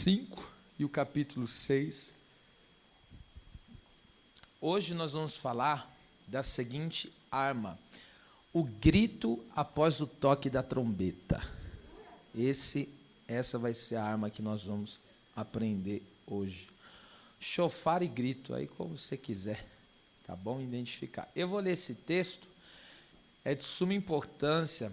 5 e o capítulo 6. Hoje nós vamos falar da seguinte arma: o grito após o toque da trombeta. Essa vai ser a arma que nós vamos aprender hoje. Chofar e grito, aí como você quiser, tá bom? Identificar. Eu vou ler esse texto, é de suma importância.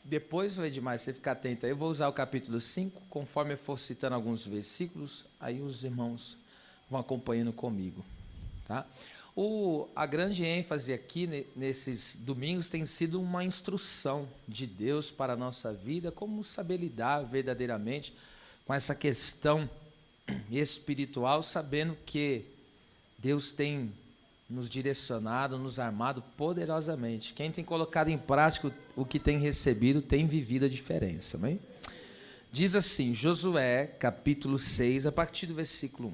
Depois vai demais você ficar atento aí. Eu vou usar o capítulo 5, conforme eu for citando alguns versículos, aí os irmãos vão acompanhando comigo. Tá? A grande ênfase aqui nesses domingos tem sido uma instrução de Deus para a nossa vida, como saber lidar verdadeiramente com essa questão espiritual, sabendo que Deus tem nos direcionado, nos armado poderosamente. Quem tem colocado em prática o que tem recebido tem vivido a diferença. Amém? Diz assim, Josué, capítulo 6, a partir do versículo 1.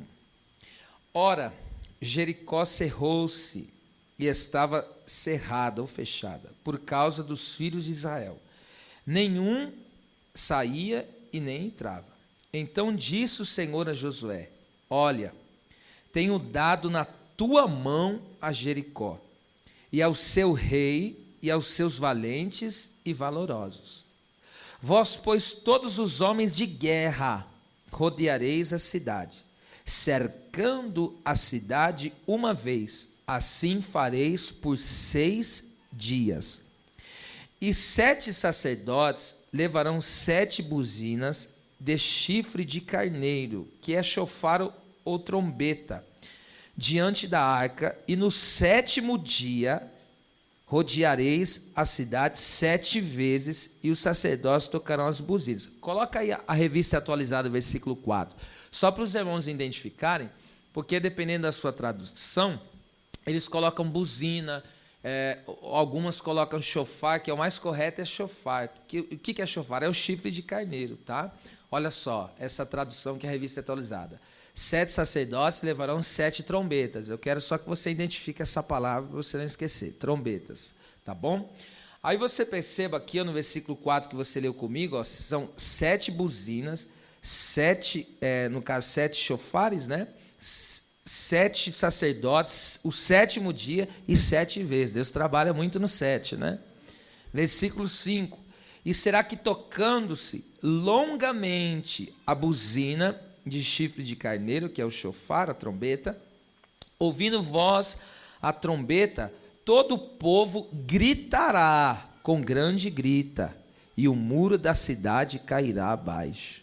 Ora, Jericó cerrou-se e estava cerrada ou fechada, por causa dos filhos de Israel. Nenhum saía e nem entrava. Então disse o Senhor a Josué: olha, tenho dado na tua mão a Jericó, e ao seu rei, e aos seus valentes e valorosos. Vós, pois, todos os homens de guerra, rodeareis a cidade, cercando a cidade uma vez, assim fareis por 6 dias. E 7 sacerdotes levarão 7 buzinas de chifre de carneiro, que é chofar ou trombeta, diante da arca, e no 7º dia rodeareis a cidade 7 vezes, e os sacerdotes tocarão as buzinas. Coloca aí a revista atualizada, versículo 4, só para os irmãos identificarem, porque dependendo da sua tradução, eles colocam buzina, algumas colocam chofar, que é o mais correto, é chofar. O que é chofar? É o chifre de carneiro, tá? Olha só, essa tradução que é a revista atualizada. 7 sacerdotes levarão 7 trombetas. Eu quero só que você identifique essa palavra, para você não esquecer. Trombetas, tá bom? Aí você perceba aqui, no versículo 4 que você leu comigo, são 7 buzinas, 7 chofares, né? 7 sacerdotes, o 7º dia e 7 vezes. Deus trabalha muito no 7, né? Versículo 5. E será que tocando-se longamente a buzina de chifre de carneiro, que é o chofar, a trombeta, ouvindo voz a trombeta, todo o povo gritará com grande grita, e o muro da cidade cairá abaixo,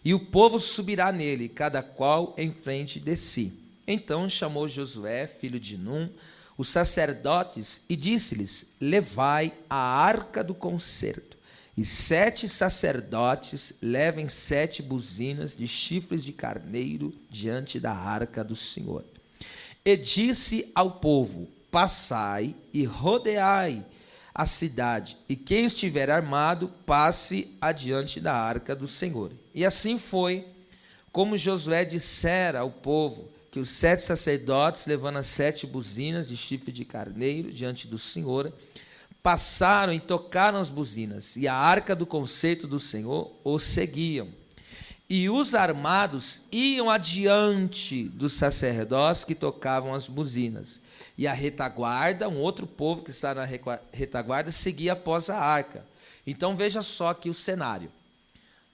e o povo subirá nele, cada qual em frente de si. Então chamou Josué, filho de Num, os sacerdotes, e disse-lhes: levai a arca do concerto, e 7 sacerdotes levem 7 buzinas de chifres de carneiro diante da arca do Senhor. E disse ao povo: passai e rodeai a cidade, e quem estiver armado, passe adiante da arca do Senhor. E assim foi, como Josué dissera ao povo, que os 7 sacerdotes, levando as 7 buzinas de chifre de carneiro diante do Senhor, passaram e tocaram as buzinas, e a arca do concerto do Senhor os seguiam. E os armados iam adiante dos sacerdotes que tocavam as buzinas. E a retaguarda, um outro povo que está na retaguarda, seguia após a arca. Então veja só aqui o cenário.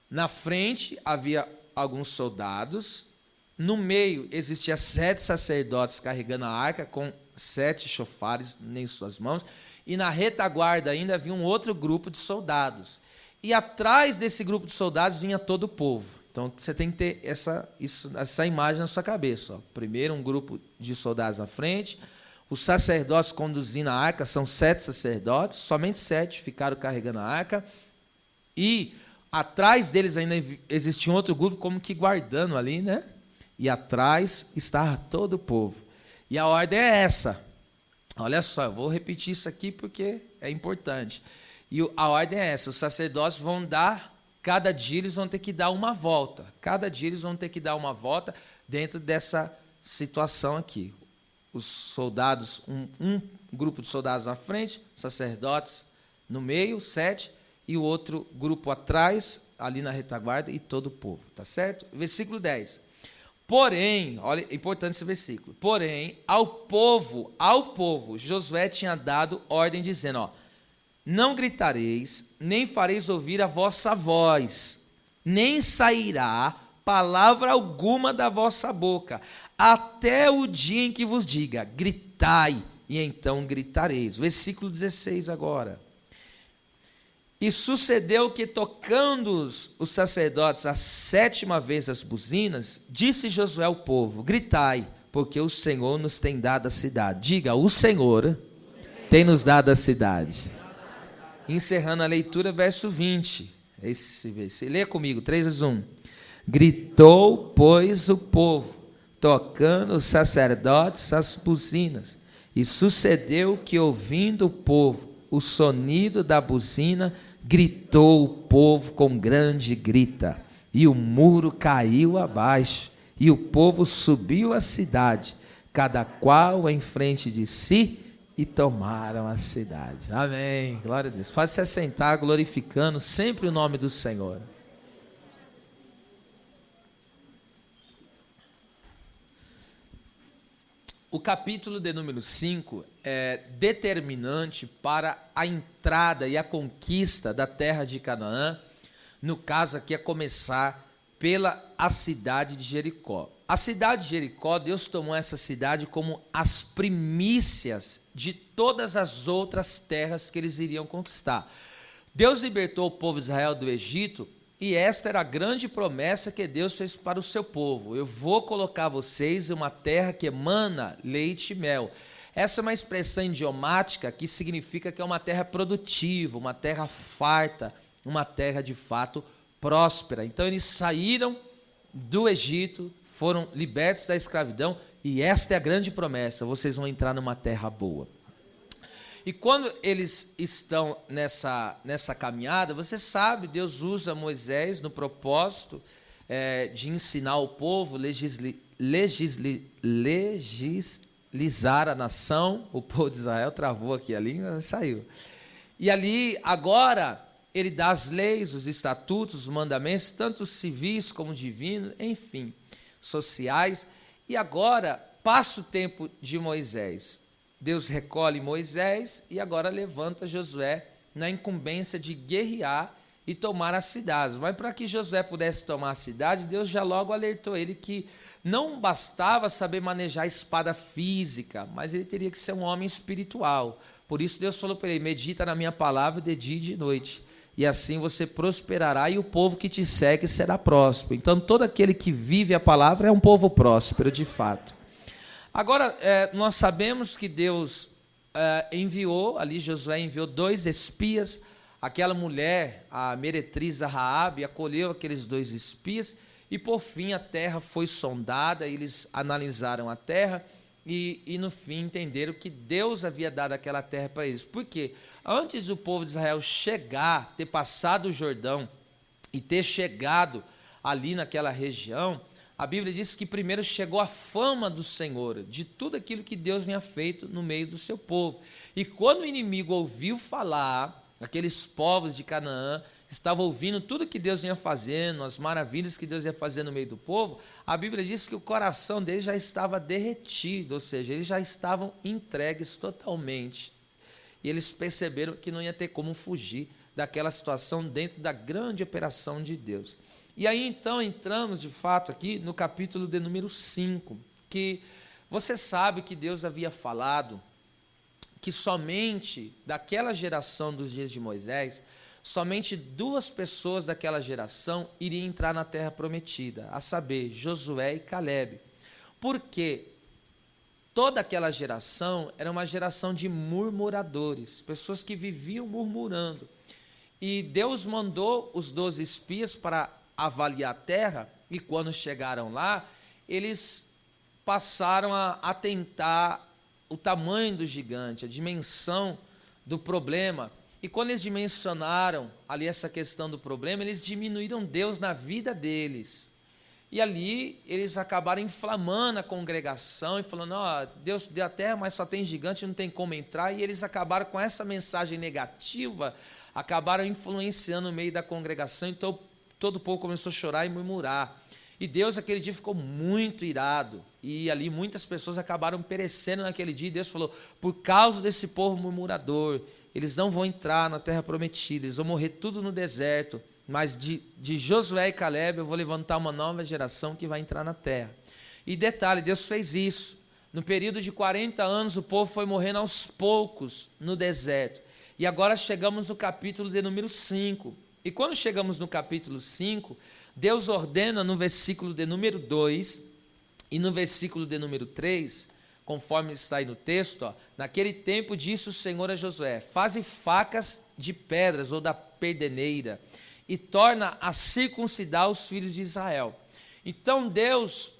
Na frente havia alguns soldados, no meio existia 7 sacerdotes carregando a arca com 7 chofares em suas mãos, e na retaguarda ainda havia um outro grupo de soldados. E atrás desse grupo de soldados vinha todo o povo. Então você tem que ter essa imagem na sua cabeça. Ó. Primeiro um grupo de soldados à frente, os sacerdotes conduzindo a arca, são 7 sacerdotes, somente 7 ficaram carregando a arca, e atrás deles ainda existia um outro grupo como que guardando ali, né? E atrás estava todo o povo. E a ordem é essa. Olha só, eu vou repetir isso aqui porque é importante. E a ordem é essa: os sacerdotes vão dar, cada dia eles vão ter que dar uma volta. Cada dia eles vão ter que dar uma volta dentro dessa situação aqui. Os soldados, um grupo de soldados na frente, sacerdotes no meio, 7, e o outro grupo atrás, ali na retaguarda, e todo o povo, tá certo? Versículo 10. Porém, olha, é importante esse versículo. Porém, ao povo, Josué tinha dado ordem dizendo, ó, não gritareis, nem fareis ouvir a vossa voz, nem sairá palavra alguma da vossa boca, até o dia em que vos diga, gritai, e então gritareis. Versículo 16 agora. E sucedeu que, tocando os sacerdotes a 7ª vez as buzinas, disse Josué ao povo, gritai, porque o Senhor nos tem dado a cidade. Diga, o Senhor tem nos dado a cidade. Encerrando a leitura, verso 20. Esse versículo. Leia comigo, 3, 2, 1. Gritou, pois, o povo, tocando os sacerdotes as buzinas. E sucedeu que, ouvindo o povo o sonido da buzina, gritou o povo com grande grita, e o muro caiu abaixo, e o povo subiu à cidade, cada qual em frente de si, e tomaram a cidade. Amém, glória a Deus. Pode se assentar, glorificando sempre o nome do Senhor. O capítulo de número 5 é determinante para a entrada e a conquista da terra de Canaã. No caso aqui é começar pela a cidade de Jericó. A cidade de Jericó, Deus tomou essa cidade como as primícias de todas as outras terras que eles iriam conquistar. Deus libertou o povo de Israel do Egito, e esta era a grande promessa que Deus fez para o seu povo. Eu vou colocar vocês em uma terra que emana leite e mel. Essa é uma expressão idiomática que significa que é uma terra produtiva, uma terra farta, uma terra de fato próspera. Então eles saíram do Egito, foram libertos da escravidão, e esta é a grande promessa, vocês vão entrar numa terra boa. E quando eles estão nessa caminhada, você sabe, Deus usa Moisés no propósito de ensinar o povo, legislar a nação. O povo de Israel travou aqui a língua, saiu. E ali, agora, ele dá as leis, os estatutos, os mandamentos, tanto civis como divinos, enfim, sociais. E agora, passa o tempo de Moisés. Deus recolhe Moisés e agora levanta Josué na incumbência de guerrear e tomar as cidades. Mas para que Josué pudesse tomar a cidade, Deus já logo alertou ele que não bastava saber manejar a espada física, mas ele teria que ser um homem espiritual. Por isso Deus falou para ele, medita na minha palavra de dia e de noite, e assim você prosperará e o povo que te segue será próspero. Então todo aquele que vive a palavra é um povo próspero de fato. Agora, nós sabemos que Deus enviou, ali Josué enviou 2 espias, aquela mulher, a meretriz Raabe, acolheu aqueles 2 espias, e por fim a terra foi sondada, eles analisaram a terra, e no fim entenderam que Deus havia dado aquela terra para eles. Por quê? Antes do povo de Israel chegar, ter passado o Jordão, e ter chegado ali naquela região, a Bíblia diz que primeiro chegou a fama do Senhor, de tudo aquilo que Deus tinha feito no meio do seu povo. E quando o inimigo ouviu falar, aqueles povos de Canaã estavam ouvindo tudo que Deus ia fazendo, as maravilhas que Deus ia fazer no meio do povo, a Bíblia diz que o coração deles já estava derretido, ou seja, eles já estavam entregues totalmente. E eles perceberam que não ia ter como fugir daquela situação dentro da grande operação de Deus. E aí, então, entramos, de fato, aqui no capítulo de número 5, que você sabe que Deus havia falado que somente daquela geração dos dias de Moisés, somente 2 pessoas daquela geração iriam entrar na terra prometida, a saber, Josué e Calebe. Porque toda aquela geração era uma geração de murmuradores, pessoas que viviam murmurando. E Deus mandou os 12 espias para avaliar a terra, e quando chegaram lá, eles passaram a atentar o tamanho do gigante, a dimensão do problema, e quando eles dimensionaram ali essa questão do problema, eles diminuíram Deus na vida deles, e ali eles acabaram inflamando a congregação, e falando, Deus deu a terra, mas só tem gigante, não tem como entrar, e eles acabaram com essa mensagem negativa, acabaram influenciando no meio da congregação, então todo o povo começou a chorar e murmurar. E Deus, aquele dia, ficou muito irado, e ali muitas pessoas acabaram perecendo naquele dia, e Deus falou, por causa desse povo murmurador, eles não vão entrar na terra prometida, eles vão morrer tudo no deserto, mas de Josué e Caleb eu vou levantar uma nova geração que vai entrar na terra. E detalhe, Deus fez isso. No período de 40 anos, o povo foi morrendo aos poucos no deserto. E agora chegamos no capítulo de número 5. E quando chegamos no capítulo 5, Deus ordena no versículo de número 2 e no versículo de número 3, conforme está aí no texto, ó, naquele tempo disse o Senhor a Josué, faze facas de pedras ou da perdeneira e torna a circuncidar os filhos de Israel. Então Deus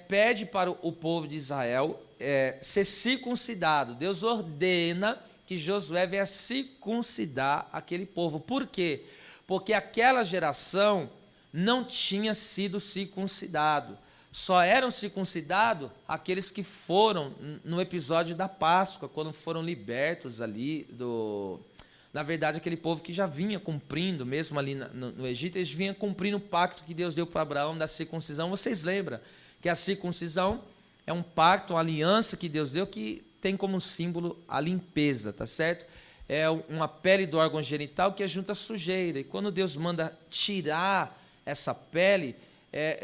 pede para o povo de Israel ser circuncidado. Deus ordena que Josué venha circuncidar aquele povo. Por quê? Porque aquela geração não tinha sido circuncidado. Só eram circuncidados aqueles que foram no episódio da Páscoa, quando foram libertos ali Na verdade, aquele povo que já vinha cumprindo, mesmo ali no Egito, eles vinham cumprindo o pacto que Deus deu para Abraão da circuncisão. Vocês lembram que a circuncisão é um pacto, uma aliança que Deus deu, que tem como símbolo a limpeza, tá certo? É uma pele do órgão genital que ajunta sujeira. E quando Deus manda tirar essa pele,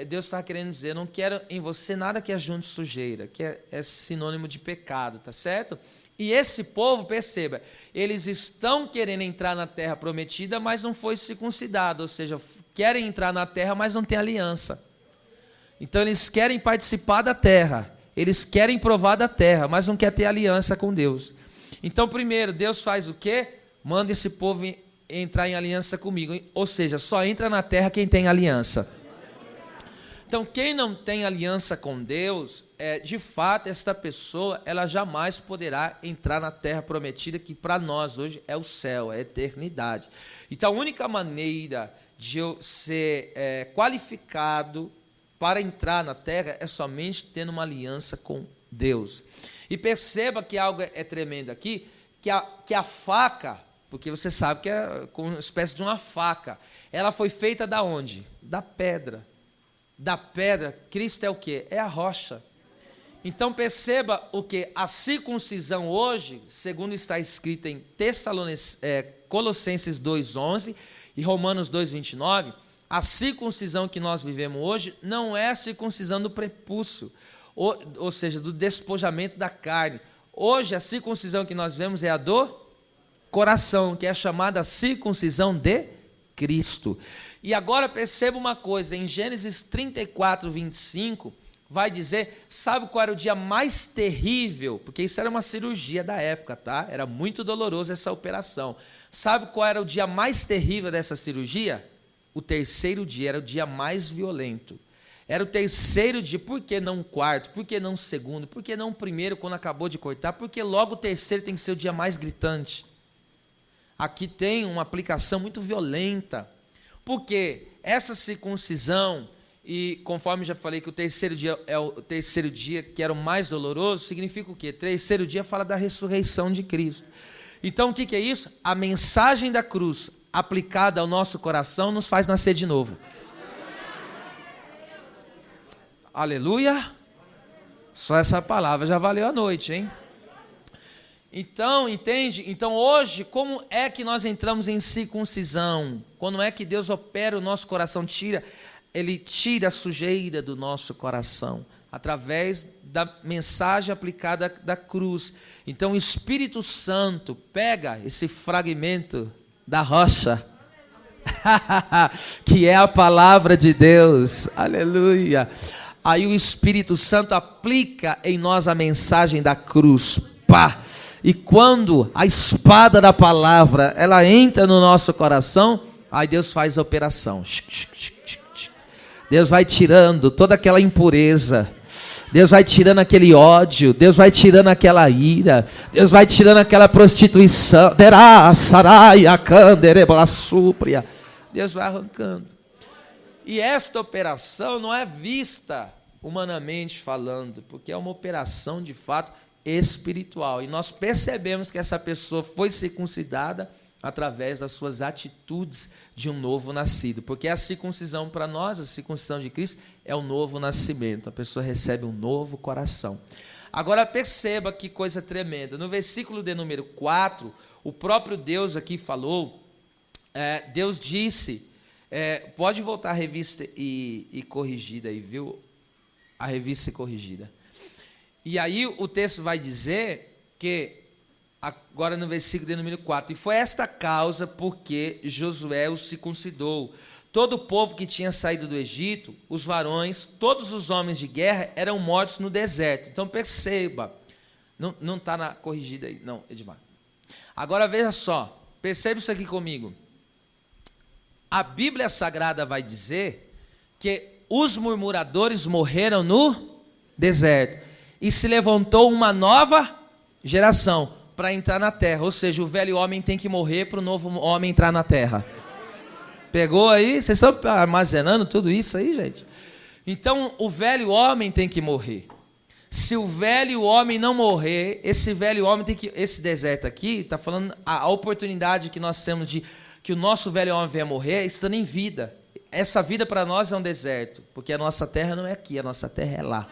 Deus está querendo dizer, não quero em você nada que ajunte sujeira, que é sinônimo de pecado, tá certo? E esse povo, perceba, eles estão querendo entrar na terra prometida, mas não foi circuncidado, ou seja, querem entrar na terra, mas não tem aliança. Então eles querem participar da terra, eles querem provar da terra, mas não quer ter aliança com Deus. Então primeiro, Deus faz o quê? Manda esse povo entrar em aliança comigo, ou seja, só entra na terra quem tem aliança. Então, quem não tem aliança com Deus, de fato, esta pessoa, ela jamais poderá entrar na terra prometida, que para nós hoje é o céu, é a eternidade. Então, a única maneira de eu ser qualificado para entrar na terra é somente tendo uma aliança com Deus. E perceba que algo é tremendo aqui, que a faca, porque você sabe que é como uma espécie de uma faca, ela foi feita da onde? Da pedra. Da pedra, Cristo é o quê? É a rocha. Então perceba o que? A circuncisão hoje, segundo está escrito em Colossenses 2,11 e Romanos 2,29, a circuncisão que nós vivemos hoje não é a circuncisão do prepúcio, ou seja, do despojamento da carne. Hoje a circuncisão que nós vemos é a do coração, que é a chamada circuncisão de Cristo. E agora perceba uma coisa, em Gênesis 34, 25, vai dizer, sabe qual era o dia mais terrível? Porque isso era uma cirurgia da época, tá? Era muito doloroso essa operação. Sabe qual era o dia mais terrível dessa cirurgia? O terceiro dia, era o dia mais violento. Era o terceiro dia, por que não o quarto? Por que não o segundo? Por que não o primeiro, quando acabou de cortar? Porque logo o terceiro tem que ser o dia mais gritante. Aqui tem uma aplicação muito violenta. Porque essa circuncisão, e conforme já falei que o terceiro dia é o terceiro dia que era o mais doloroso, significa o quê? Terceiro dia fala da ressurreição de Cristo. Então o que é isso? A mensagem da cruz aplicada ao nosso coração nos faz nascer de novo. Aleluia! Só essa palavra já valeu a noite, hein? Então, entende? Então, hoje, como é que nós entramos em circuncisão? Quando é que Deus opera o nosso coração? Ele tira a sujeira do nosso coração, através da mensagem aplicada da cruz. Então, o Espírito Santo pega esse fragmento da rocha, que é a palavra de Deus, aleluia. Aí o Espírito Santo aplica em nós a mensagem da cruz, pá! E quando a espada da palavra, ela entra no nosso coração, aí Deus faz a operação. Deus vai tirando toda aquela impureza. Deus vai tirando aquele ódio. Deus vai tirando aquela ira. Deus vai tirando aquela prostituição. Deus vai arrancando. E esta operação não é vista humanamente falando, porque é uma operação de fato espiritual, e nós percebemos que essa pessoa foi circuncidada através das suas atitudes de um novo nascido. Porque a circuncisão para nós, a circuncisão de Cristo, é o novo nascimento. A pessoa recebe um novo coração. Agora perceba que coisa tremenda. No versículo de número 4, o próprio Deus aqui falou, Deus disse, pode voltar a revista e corrigida aí, viu? A revista e corrigida. E aí o texto vai dizer que, agora no versículo de número 4, e foi esta causa porque Josué o circuncidou. Todo o povo que tinha saído do Egito, os varões, todos os homens de guerra eram mortos no deserto. Então perceba, não está na corrigida aí, não, Edmar. Agora veja só, perceba isso aqui comigo. A Bíblia Sagrada vai dizer que os murmuradores morreram no deserto e se levantou uma nova geração para entrar na terra. Ou seja, o velho homem tem que morrer para o novo homem entrar na terra. Pegou aí? Vocês estão armazenando tudo isso aí, gente? Então, o velho homem tem que morrer. Se o velho homem não morrer, esse velho homem tem que... Esse deserto aqui está falando a oportunidade que nós temos de que o nosso velho homem venha morrer estando em vida. Essa vida para nós é um deserto, porque a nossa terra não é aqui, a nossa terra é lá.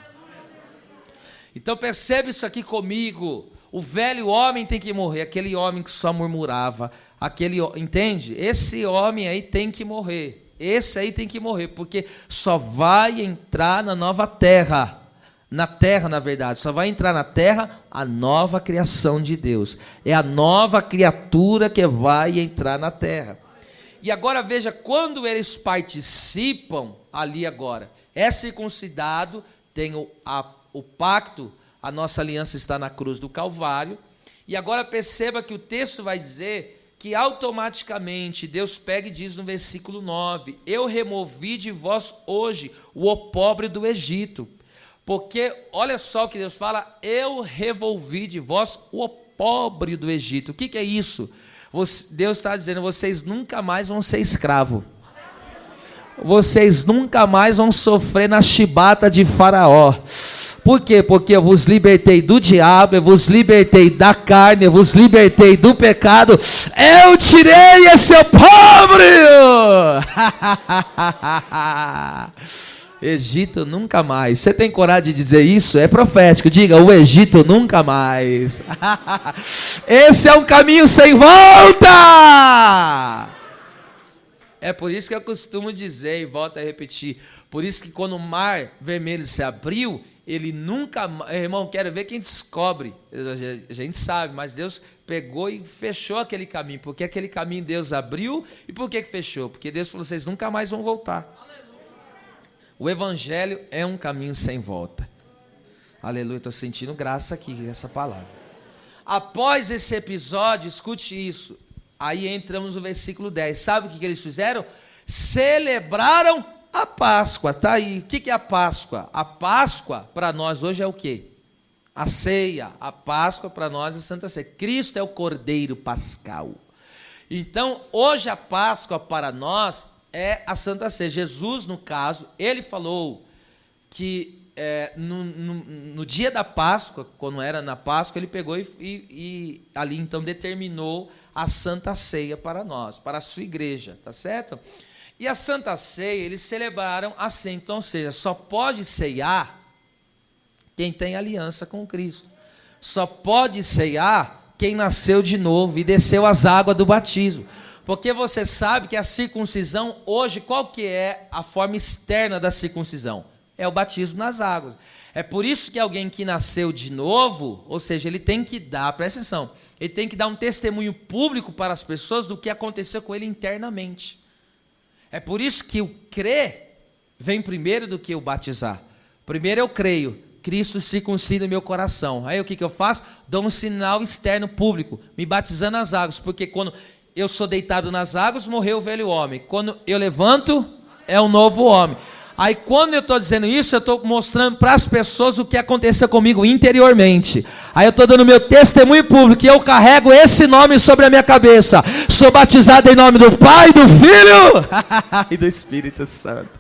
Então percebe isso aqui comigo. O velho homem tem que morrer, aquele homem que só murmurava, entende? Esse homem aí tem que morrer. Esse aí tem que morrer, porque só vai entrar na nova terra. Na terra, na verdade, só vai entrar na terra a nova criação de Deus. É a nova criatura que vai entrar na terra. E agora veja, quando eles participam ali agora, é circuncidado, tem o pacto, a nossa aliança está na cruz do Calvário. E agora perceba que o texto vai dizer que automaticamente Deus pega e diz no versículo 9: eu removi de vós hoje o opróbrio do Egito. Porque, olha só o que Deus fala, eu revolvi de vós o opróbrio do Egito. O que é isso? Deus está dizendo, vocês nunca mais vão ser escravos. Vocês nunca mais vão sofrer na chibata de Faraó. Por quê? Porque eu vos libertei do diabo, eu vos libertei da carne, eu vos libertei do pecado. Eu tirei esse opróbrio. Egito nunca mais. Você tem coragem de dizer isso? É profético. Diga, o Egito nunca mais. Esse é um caminho sem volta. É por isso que eu costumo dizer e volto a repetir. Por isso que quando o mar vermelho se abriu, ele nunca... Irmão, quero ver quem descobre. A gente sabe, mas Deus pegou e fechou aquele caminho. Porque aquele caminho Deus abriu. E por que fechou? Porque Deus falou, vocês nunca mais vão voltar. O Evangelho é um caminho sem volta. Aleluia, estou sentindo graça aqui, essa palavra. Após esse episódio, escute isso. Aí entramos no versículo 10. Sabe o que eles fizeram? Celebraram a Páscoa. Está aí. O que é a Páscoa? A Páscoa para nós hoje é o quê? A ceia. A Páscoa para nós é a Santa Ceia. Cristo é o Cordeiro Pascal. Então, hoje a Páscoa para nós é a Santa Ceia. Jesus, no caso, ele falou que no dia da Páscoa, quando era na Páscoa, ele pegou e ali então determinou a Santa Ceia para nós, para a sua igreja, tá certo? E a Santa Ceia, eles celebraram assim, então, ou seja, só pode ceiar quem tem aliança com Cristo. Só pode ceiar quem nasceu de novo e desceu as águas do batismo. Porque você sabe que a circuncisão, hoje, qual que é a forma externa da circuncisão? É o batismo nas águas. É por isso que alguém que nasceu de novo, ou seja, ele tem que dar, presta atenção, ele tem que dar um testemunho público para as pessoas do que aconteceu com ele internamente. É por isso que o crer vem primeiro do que o batizar. Primeiro eu creio, Cristo circuncida o meu coração. Aí o que eu faço? Dou um sinal externo público, me batizando nas águas, porque quando eu sou deitado nas águas, morreu o velho homem. Quando eu levanto, é um novo homem. Aí quando eu estou dizendo isso, eu estou mostrando para as pessoas o que aconteceu comigo interiormente. Aí eu estou dando meu testemunho público e eu carrego esse nome sobre a minha cabeça. Sou batizado em nome do Pai, do Filho e do Espírito Santo.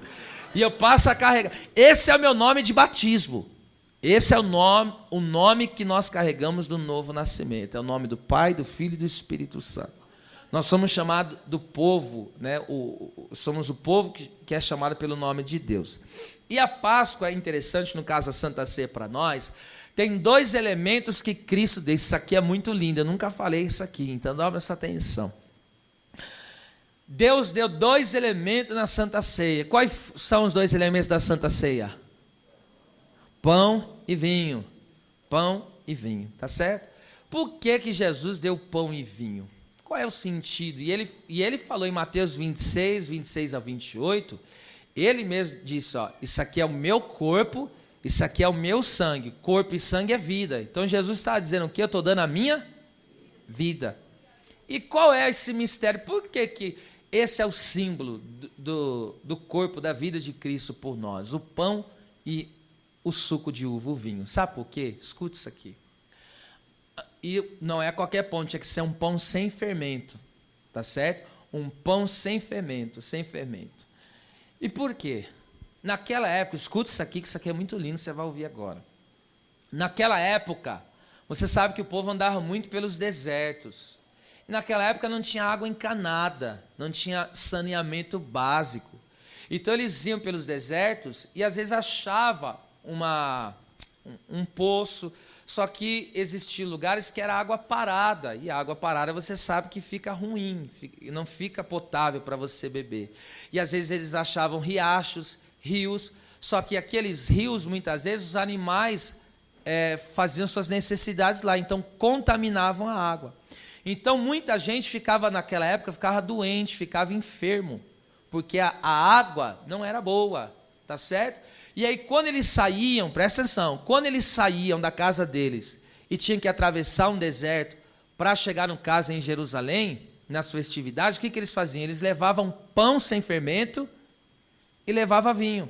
E eu passo a carregar. Esse é o meu nome de batismo. Esse é o nome que nós carregamos do novo nascimento. É o nome do Pai, do Filho e do Espírito Santo. Nós somos chamados do povo, né? Somos o povo que é chamado pelo nome de Deus. E a Páscoa é interessante, no caso a Santa Ceia para nós, tem 2 elementos que Cristo deu. Isso aqui é muito lindo, eu nunca falei isso aqui, então dá essa atenção. Deus deu 2 elementos na Santa Ceia. Quais são os 2 elementos da Santa Ceia? Pão e vinho. Pão e vinho, tá certo? Por que Jesus deu pão e vinho? Qual é o sentido? E ele falou em Mateus 26 a 28, ele mesmo disse, ó, isso aqui é o meu corpo, isso aqui é o meu sangue. Corpo e sangue é vida. Então Jesus está dizendo o quê? Eu estou dando a minha vida. E qual é esse mistério? Por que esse é o símbolo do corpo, da vida de Cristo por nós? O pão e o suco de uva, o vinho. Sabe por quê? Escute isso aqui. E não é qualquer pão, tinha que ser um pão sem fermento, tá certo? Um pão sem fermento, sem fermento. E por quê? Naquela época, escuta isso aqui, que isso aqui é muito lindo, você vai ouvir agora. Naquela época, você sabe que o povo andava muito pelos desertos. E naquela época não tinha água encanada, não tinha saneamento básico. Então eles iam pelos desertos e às vezes achavam um poço, só que existiam lugares que era água parada, e a água parada você sabe que fica ruim, não fica potável para você beber. E às vezes eles achavam riachos, rios, só que aqueles rios, muitas vezes, os animais faziam suas necessidades lá, então contaminavam a água. Então muita gente ficava naquela época, ficava doente, ficava enfermo, porque a água não era boa, tá certo? E aí quando eles saíam, presta atenção, quando eles saíam da casa deles e tinham que atravessar um deserto para chegar no caso em Jerusalém, nas festividades, o que eles faziam? Eles levavam pão sem fermento e levavam vinho.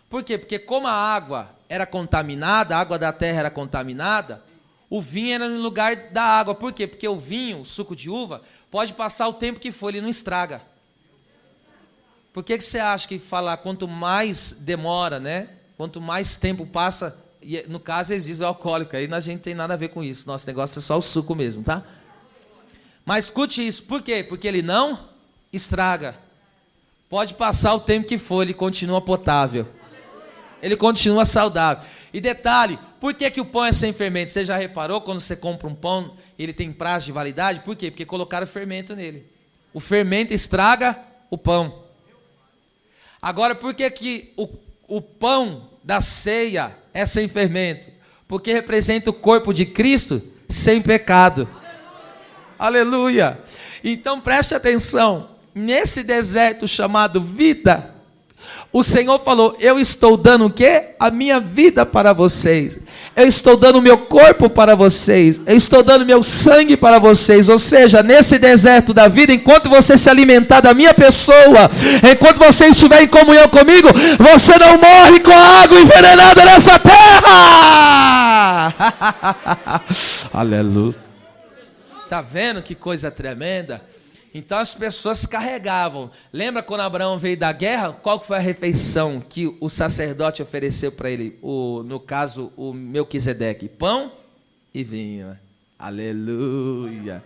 Por quê? Porque como a água era contaminada, a água da terra era contaminada, o vinho era no lugar da água. Por quê? Porque o vinho, o suco de uva, pode passar o tempo que for, ele não estraga. Por que você acha que falar quanto mais demora, né? Quanto mais tempo passa, e no caso eles dizem alcoólico, aí a gente não tem nada a ver com isso. Nosso negócio é só o suco mesmo, tá? Mas escute isso, por quê? Porque ele não estraga. Pode passar o tempo que for, ele continua potável. Ele continua saudável. E detalhe, por que o pão é sem fermento? Você já reparou quando você compra um pão, ele tem prazo de validade? Por quê? Porque colocaram fermento nele. O fermento estraga o pão. Agora, por que o pão da ceia é sem fermento? Porque representa o corpo de Cristo sem pecado. Aleluia! Então preste atenção, nesse deserto chamado vida, o Senhor falou, eu estou dando o quê? A minha vida para vocês. Eu estou dando o meu corpo para vocês. Eu estou dando meu sangue para vocês. Ou seja, nesse deserto da vida, enquanto você se alimentar da minha pessoa, enquanto você estiver em comunhão comigo, você não morre com a água envenenada nessa terra. Aleluia. Está vendo que coisa tremenda? Então as pessoas carregavam. Lembra quando Abraão veio da guerra? Qual foi a refeição que o sacerdote ofereceu para ele? No caso, o Melquisedeque. Pão e vinho. Aleluia.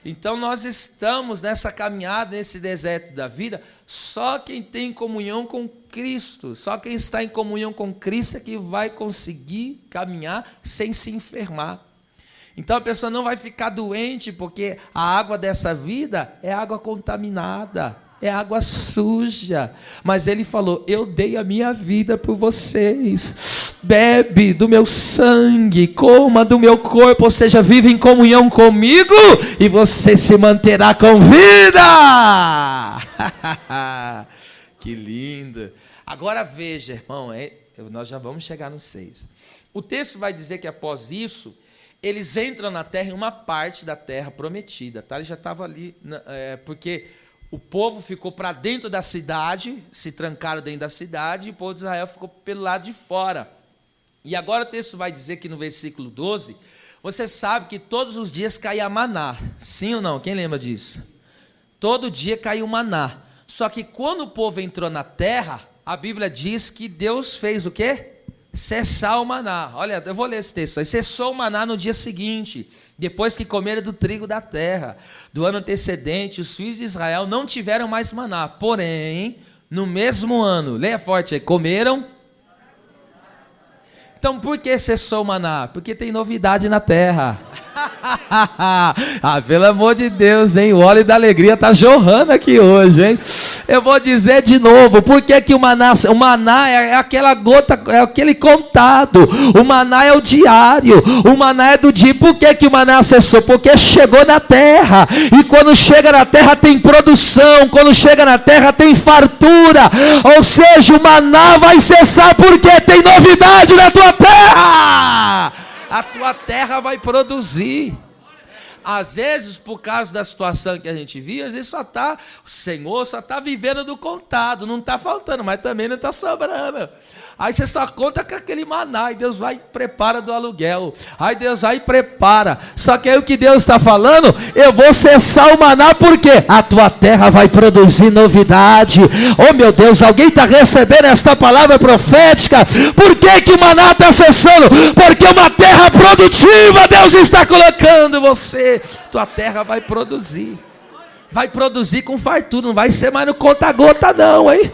Então nós estamos nessa caminhada, nesse deserto da vida. Só quem tem comunhão com Cristo, só quem está em comunhão com Cristo é que vai conseguir caminhar sem se enfermar. Então a pessoa não vai ficar doente, porque a água dessa vida é água contaminada, é água suja. Mas ele falou, eu dei a minha vida por vocês. Bebe do meu sangue, coma do meu corpo, ou seja, vive em comunhão comigo e você se manterá com vida. Que lindo. Agora veja, irmão, nós já vamos chegar no 6. O texto vai dizer que após isso, eles entram na terra, em uma parte da terra prometida, tá? Eles já estavam ali, porque o povo ficou para dentro da cidade, se trancaram dentro da cidade, e o povo de Israel ficou pelo lado de fora. E agora o texto vai dizer que no versículo 12, você sabe que todos os dias caía maná, sim ou não? Quem lembra disso? Todo dia caiu maná. Só que quando o povo entrou na terra, a Bíblia diz que Deus fez o quê? cessar o maná. Olha, eu vou ler esse texto aí. Cessou o maná no dia seguinte, depois que comeram do trigo da terra. Do ano antecedente, os filhos de Israel não tiveram mais maná. Porém, no mesmo ano, leia forte aí, comeram. Então, por que cessou o maná? Porque tem novidade na terra. Ah, pelo amor de Deus, hein? O óleo da alegria está jorrando aqui hoje, hein? Eu vou dizer de novo, por que que o maná é aquela gota, é aquele contado. O maná é o diário, o maná é do dia. Por que que o maná cessou? Porque chegou na terra, e quando chega na terra tem produção, quando chega na terra tem fartura. Ou seja, o maná vai cessar porque tem novidade na tua terra. A tua terra vai produzir. Às vezes, por causa da situação que a gente vive, às vezes o Senhor só está vivendo do contado, não está faltando, mas também não está sobrando. Aí você só conta com aquele maná, e Deus vai e prepara do aluguel. Aí Deus vai e prepara. Só que aí o que Deus está falando, eu vou cessar o maná, porque a tua terra vai produzir novidade. Oh meu Deus, alguém está recebendo esta palavra profética? Por que que o maná está cessando? Porque uma terra produtiva Deus está colocando você. Tua terra vai produzir. Vai produzir com fartura, não vai ser mais no conta-gota não, hein?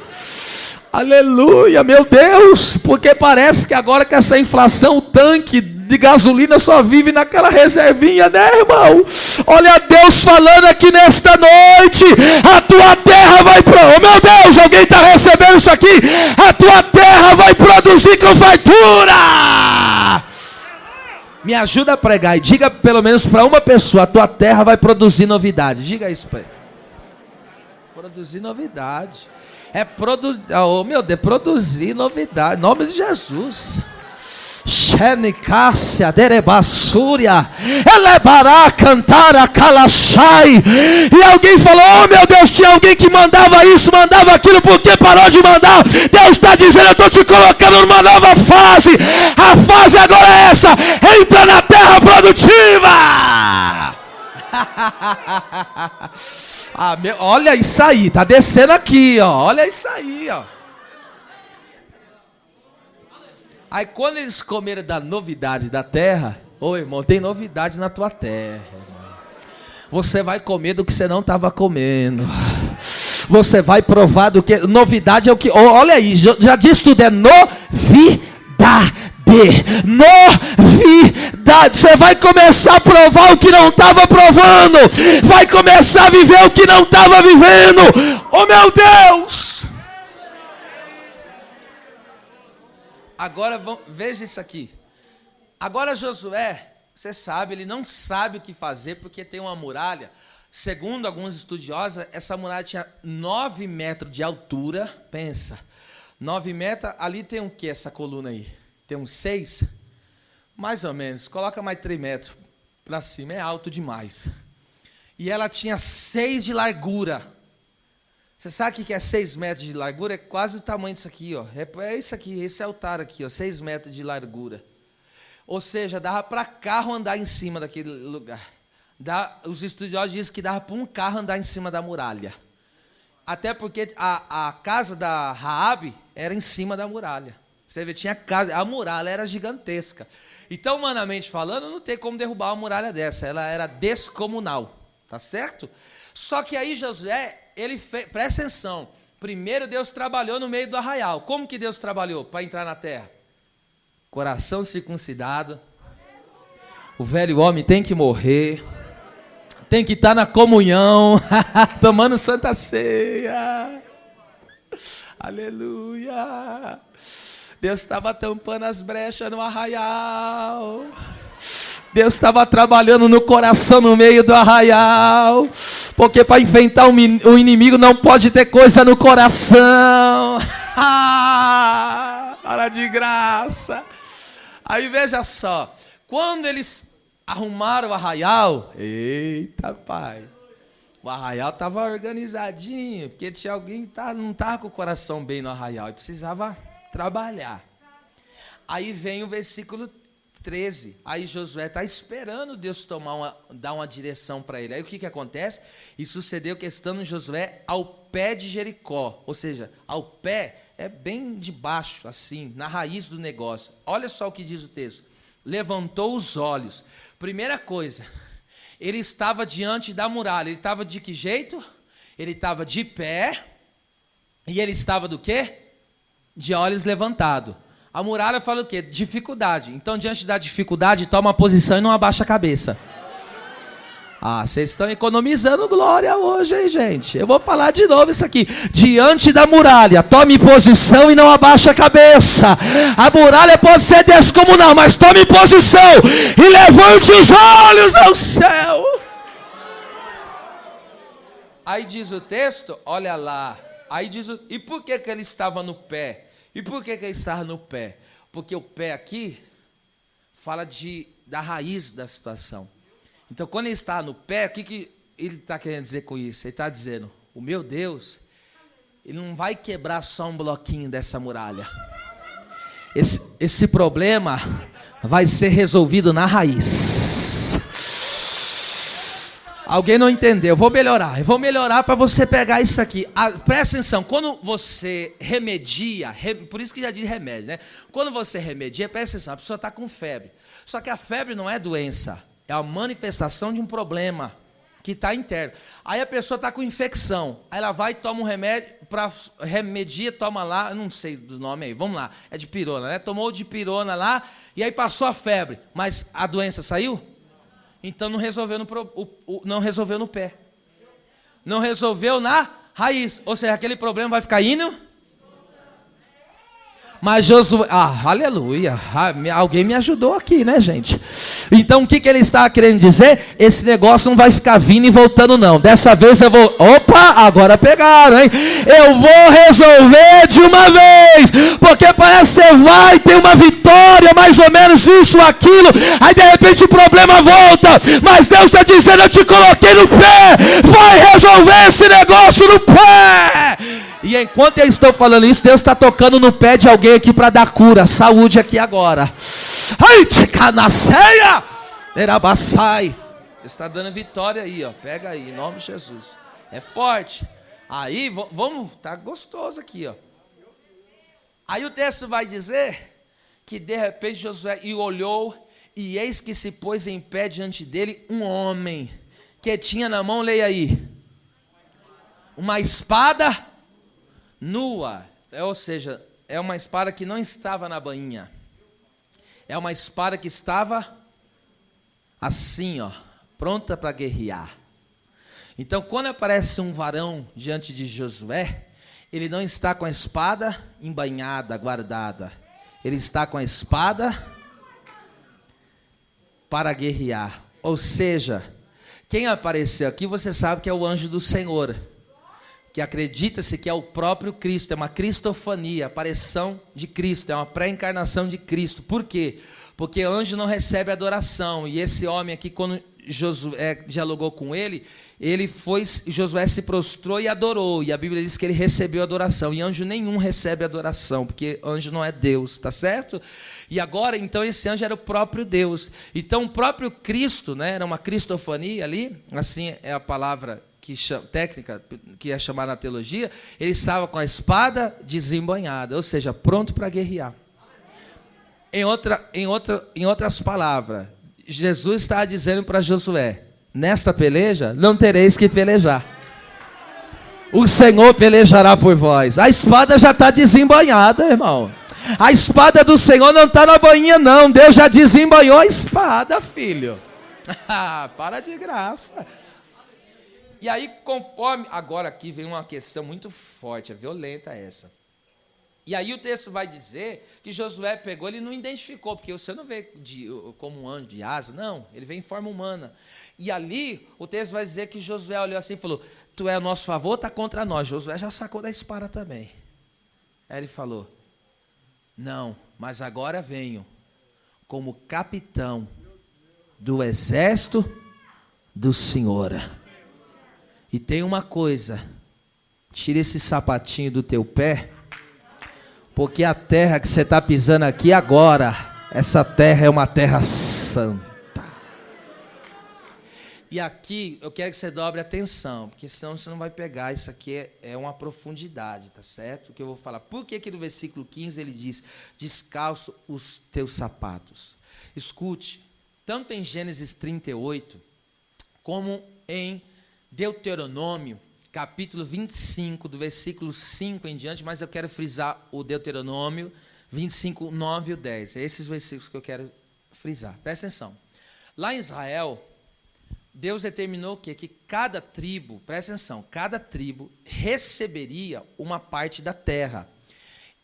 Aleluia, meu Deus, porque parece que agora com essa inflação, o tanque de gasolina só vive naquela reservinha, né, irmão? Olha Deus falando aqui nesta noite, a tua terra vai oh meu Deus, alguém está recebendo isso aqui? A tua terra vai produzir com fartura. Me ajuda a pregar e diga pelo menos para uma pessoa, a tua terra vai produzir novidade. Diga isso para ele. Produzir novidade. Oh meu Deus, produzir novidade, em nome de Jesus. Xenicácia, derebassúria, elebará, cantara, calachai. E alguém falou, oh meu Deus, tinha alguém que mandava isso, mandava aquilo, por que parou de mandar? Deus está dizendo, eu estou te colocando numa nova fase. A fase agora é essa, entra na terra produtiva. Ah, olha isso aí, tá descendo aqui, ó. Olha isso aí, ó. Aí quando eles comeram da novidade da terra, ô irmão, tem novidade na tua terra, irmão. Você vai comer do que você não estava comendo. Você vai provar do que. Novidade é o que. Olha aí, já disse tudo, é novidade. Novidade, você vai começar a provar o que não estava provando, vai começar a viver o que não estava vivendo. Oh meu Deus! Agora veja isso aqui. Agora Josué, você sabe, ele não sabe o que fazer porque tem uma muralha. Segundo alguns estudiosos, essa muralha tinha 9 metros de altura. Pensa, 9 metros, ali tem o que essa coluna aí? Tem uns 6? Mais ou menos. Coloca mais 3 metros para cima. É alto demais. E ela tinha 6 de largura. Você sabe o que é 6 metros de largura? É quase o tamanho disso aqui, ó. É isso aqui, esse altar aqui, ó. 6 metros de largura. Ou seja, dava para carro andar em cima daquele lugar. Os estudiosos dizem que dava para um carro andar em cima da muralha. Até porque a casa da Raabe era em cima da muralha. Você vê, tinha casa, a muralha era gigantesca. Então, humanamente falando, não tem como derrubar uma muralha dessa. Ela era descomunal, tá certo? Só que aí Josué, presta atenção. Primeiro Deus trabalhou no meio do arraial. Como que Deus trabalhou para entrar na terra? Coração circuncidado. O velho homem tem que morrer. Tem que estar na comunhão, tomando santa ceia. Aleluia. Deus estava tampando as brechas no arraial. Deus estava trabalhando no coração no meio do arraial. Porque para enfrentar o inimigo não pode ter coisa no coração. Para de graça. Aí veja só. Quando eles arrumaram o arraial, eita pai, o arraial estava organizadinho, porque tinha alguém que não estava com o coração bem no arraial e precisava trabalhar. Aí vem o versículo 13. Aí Josué está esperando Deus dar uma direção para ele. Aí o que acontece? E sucedeu que estando Josué ao pé de Jericó, ou seja, ao pé é bem de baixo, assim, na raiz do negócio. Olha só o que diz o texto. Levantou os olhos. Primeira coisa, ele estava diante da muralha. Ele estava de que jeito? Ele estava de pé. E ele estava do quê? De olhos levantados. A muralha fala o quê? Dificuldade. Então, diante da dificuldade, toma uma posição e não abaixa a cabeça. Ah, vocês estão economizando glória hoje, hein, gente? Eu vou falar de novo isso aqui. Diante da muralha, tome posição e não abaixa a cabeça. A muralha pode ser descomunal, mas tome posição e levante os olhos ao céu. Aí diz o texto, olha lá. Aí diz, e por que ele estava no pé? E por que ele estava no pé? Porque o pé aqui fala da raiz da situação. Então, quando ele está no pé, o que ele está querendo dizer com isso? Ele está dizendo, o meu Deus, ele não vai quebrar só um bloquinho dessa muralha. Esse problema vai ser resolvido na raiz. Alguém não entendeu? Eu vou melhorar para você pegar isso aqui. Presta atenção, quando você remedia, por isso que já diz remédio, né? Quando você remedia, presta atenção, a pessoa está com febre. Só que a febre não é doença, é a manifestação de um problema que está interno. Aí a pessoa está com infecção, aí ela vai e toma um remédio, para remedia, toma lá, eu não sei do nome aí, vamos lá, é de pirona, né? Tomou de pirona lá, e aí passou a febre, mas a doença saiu? Então não resolveu não resolveu no pé. Não resolveu na raiz. Ou seja, aquele problema vai ficar indo. Mas Josué... aleluia. Alguém me ajudou aqui, né, gente? Então o que ele está querendo dizer? Esse negócio não vai ficar vindo e voltando, não. Dessa vez eu vou... Opa, agora pegaram, hein? Eu vou resolver de uma vez. Porque parece que você vai ter uma vitória, mais ou menos isso, aquilo. Aí de repente o problema volta. Mas Deus está dizendo, eu te coloquei no pé. Vai resolver esse negócio no pé. E enquanto eu estou falando isso, Deus está tocando no pé de alguém aqui para dar cura, saúde aqui agora. Ai, ticanaceia! Erabaçai. Deus está dando vitória aí, ó. Pega aí, em nome de Jesus. É forte. Aí, vamos, tá gostoso aqui, ó. Aí o texto vai dizer que de repente Josué olhou, e eis que se pôs em pé diante dele um homem, que tinha na mão, leia aí, uma espada nua, ou seja, é uma espada que não estava na bainha, é uma espada que estava assim, ó, pronta para guerrear. Então, quando aparece um varão diante de Josué, ele não está com a espada embainhada, guardada, ele está com a espada para guerrear. Ou seja, quem apareceu aqui, você sabe que é o anjo do Senhor, que acredita-se que é o próprio Cristo, é uma cristofania, aparição de Cristo, é uma pré-encarnação de Cristo. Por quê? Porque anjo não recebe adoração, e esse homem aqui, quando Josué dialogou com ele, Josué se prostrou e adorou, e a Bíblia diz que ele recebeu adoração, e anjo nenhum recebe adoração, porque anjo não é Deus, tá certo? E agora, então, esse anjo era o próprio Deus. Então, o próprio Cristo, né, era uma cristofania ali, assim é a palavra técnica, que é chamada na teologia, ele estava com a espada desembainhada, ou seja, pronto para guerrear. Em outras palavras, Jesus está dizendo para Josué, nesta peleja, não tereis que pelejar. O Senhor pelejará por vós. A espada já está desembainhada, irmão. A espada do Senhor não está na bainha, não. Deus já desembainhou a espada, filho. Para de graça. E aí, conforme... Agora aqui vem uma questão muito forte, é violenta essa. E aí o texto vai dizer que Josué pegou, ele não identificou, porque você não vê como um anjo de asa, não, ele vem em forma humana. E ali o texto vai dizer que Josué olhou assim e falou, tu é a nosso favor, está contra nós. Josué já sacou da espada também. Aí ele falou, não, mas agora venho como capitão do exército do Senhor. E tem uma coisa, tira esse sapatinho do teu pé, porque a terra que você está pisando aqui agora Essa terra é uma terra santa. E aqui eu quero que você dobre atenção, porque senão você não vai pegar. Isso aqui é uma profundidade, tá certo? O que eu vou falar. Por que no versículo 15 ele diz: descalço os teus sapatos? Escute, tanto em Gênesis 38, como em Deuteronômio, capítulo 25, do versículo 5 em diante, mas eu quero frisar o Deuteronômio 25, 9 e 10. É esses versículos que eu quero frisar. Presta atenção. Lá em Israel, Deus determinou o quê? Que cada tribo, presta atenção, cada tribo receberia uma parte da terra.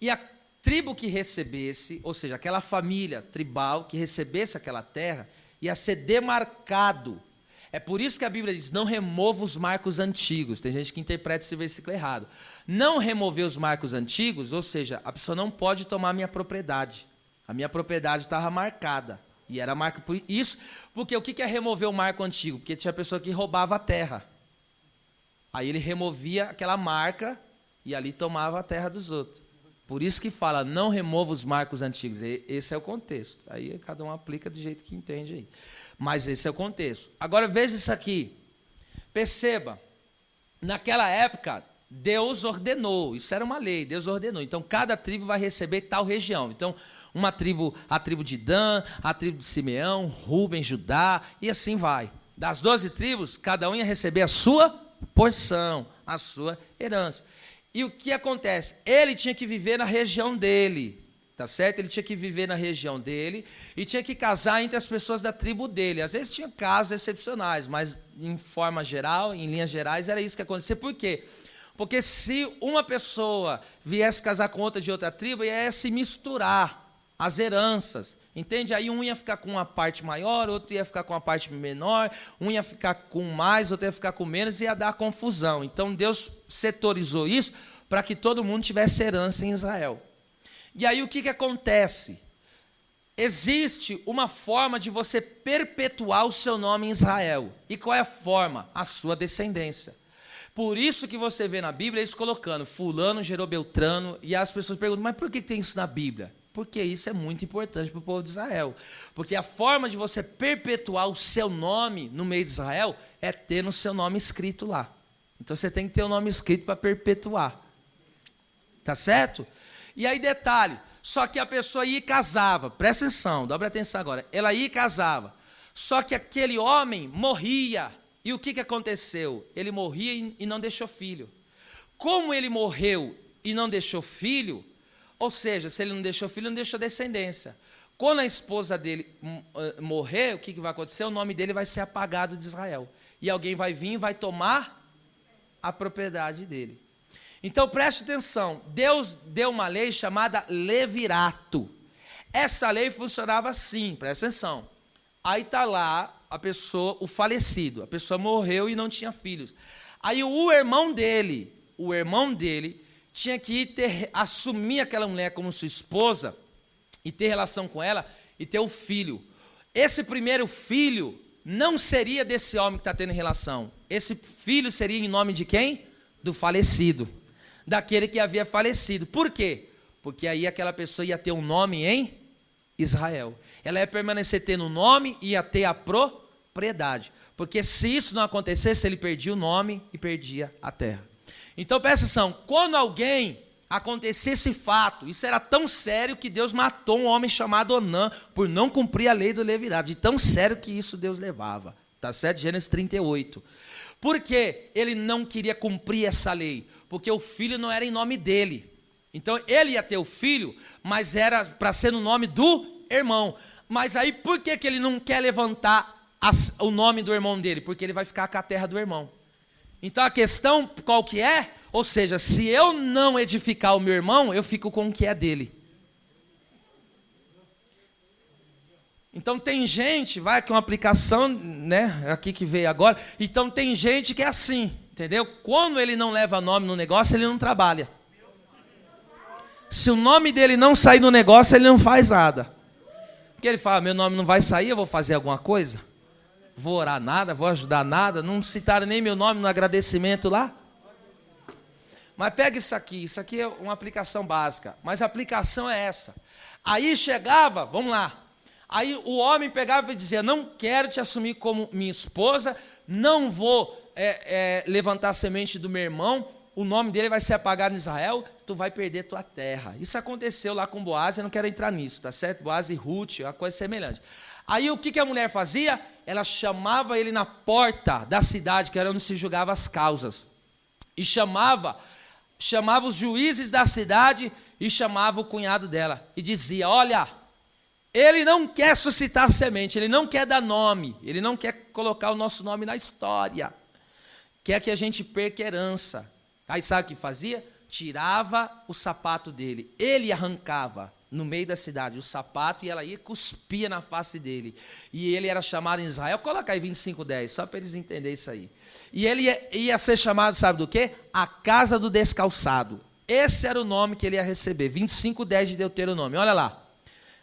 E a tribo que recebesse, ou seja, aquela família tribal que recebesse aquela terra, ia ser demarcado. É por isso que a Bíblia diz: não remova os marcos antigos. Tem gente que interpreta esse versículo errado. Não remover os marcos antigos, ou seja, a pessoa não pode tomar a minha propriedade. A minha propriedade estava marcada. E era marca por isso, porque o que é remover o marco antigo? Porque tinha pessoa que roubava a terra. Aí ele removia aquela marca e ali tomava a terra dos outros. Por isso que fala: não remova os marcos antigos. Esse é o contexto. Aí cada um aplica do jeito que entende aí. Mas esse é o contexto. Agora veja isso aqui. Perceba, naquela época, Deus ordenou. Isso era uma lei, Deus ordenou. Então, cada tribo vai receber tal região. Então, uma tribo, a tribo de Dan, a tribo de Simeão, Rúben, Judá, e assim vai. Das 12 tribos, cada um ia receber a sua porção, a sua herança. E o que acontece? Ele tinha que viver na região dele, tá certo? Ele tinha que viver na região dele e tinha que casar entre as pessoas da tribo dele. Às vezes tinha casos excepcionais, mas em forma geral, em linhas gerais, era isso que acontecia. Por quê? Porque se uma pessoa viesse casar com outra de outra tribo, ia se misturar as heranças, entende? Aí um ia ficar com uma parte maior, outro ia ficar com uma parte menor, um ia ficar com mais, outro ia ficar com menos, e ia dar confusão. Então Deus setorizou isso para que todo mundo tivesse herança em Israel. E aí o que acontece? Existe uma forma de você perpetuar o seu nome em Israel. E qual é a forma? A sua descendência. Por isso que você vê na Bíblia eles colocando fulano gerou Beltrano, e as pessoas perguntam: mas por que tem isso na Bíblia? Porque isso é muito importante para o povo de Israel. Porque a forma de você perpetuar o seu nome no meio de Israel é ter no seu nome escrito lá. Então você tem que ter o nome escrito para perpetuar. Tá certo? E aí detalhe, só que a pessoa ia e casava, presta atenção, dobra atenção agora, ela ia e casava, só que aquele homem morria. E o que aconteceu? Ele morria e não deixou filho. Como ele morreu e não deixou filho, ou seja, se ele não deixou filho, não deixou descendência. Quando a esposa dele morrer, o que vai acontecer? O nome dele vai ser apagado de Israel. E alguém vai vir e vai tomar a propriedade dele. Então, preste atenção. Deus deu uma lei chamada levirato. Essa lei funcionava assim, presta atenção. Aí está lá a pessoa, o falecido. A pessoa morreu e não tinha filhos. Aí o irmão dele tinha que assumir aquela mulher como sua esposa e ter relação com ela e ter o filho. Esse primeiro filho não seria desse homem que está tendo relação. Esse filho seria em nome de quem? Do falecido, daquele que havia falecido. Por quê? Porque aí aquela pessoa ia ter um nome em Israel. Ela ia permanecer tendo um nome e ia ter a propriedade. Porque se isso não acontecesse, ele perdia o nome e perdia a terra. Então, presta atenção, quando alguém acontecia esse fato, isso era tão sério que Deus matou um homem chamado Onã por não cumprir a lei do levirato, de tão sério que isso Deus levava, tá certo? Gênesis 38. Por que ele não queria cumprir essa lei? Porque o filho não era em nome dele. Então, ele ia ter o filho, mas era para ser no nome do irmão. Mas aí, por que ele não quer levantar o nome do irmão dele? Porque ele vai ficar com a terra do irmão. Então a questão qual que é? Ou seja, se eu não edificar o meu irmão, eu fico com o que é dele. Então tem gente, vai que uma aplicação, né, aqui que veio agora. Então tem gente que é assim, entendeu? Quando ele não leva nome no negócio, ele não trabalha. Se o nome dele não sair no negócio, ele não faz nada. Porque ele fala: meu nome não vai sair, eu vou fazer alguma coisa? Vou orar nada, vou ajudar nada, não citaram nem meu nome no agradecimento lá. Mas pega isso aqui é uma aplicação básica, mas a aplicação é essa. Aí chegava, vamos lá, aí o homem pegava e dizia, não quero te assumir como minha esposa, não vou levantar a semente do meu irmão, o nome dele vai ser apagado em Israel, tu vai perder tua terra. Isso aconteceu lá com Boaz, eu não quero entrar nisso, tá certo? Boaz e Ruth, uma coisa semelhante. Aí o que a mulher fazia? Ela chamava ele na porta da cidade, que era onde se julgava as causas, e chamava os juízes da cidade e chamava o cunhado dela, e dizia, olha, ele não quer suscitar semente, ele não quer dar nome, ele não quer colocar o nosso nome na história, quer que a gente perca herança. Aí sabe o que fazia? Tirava o sapato dele, ele arrancava no meio da cidade o sapato e ela ia cuspia na face dele. E ele era chamado em Israel, coloca aí 25:10, só para eles entenderem isso aí. E ele ia ser chamado, sabe do quê? A casa do descalçado. Esse era o nome que ele ia receber, 25:10 de Deuteronômio, olha lá.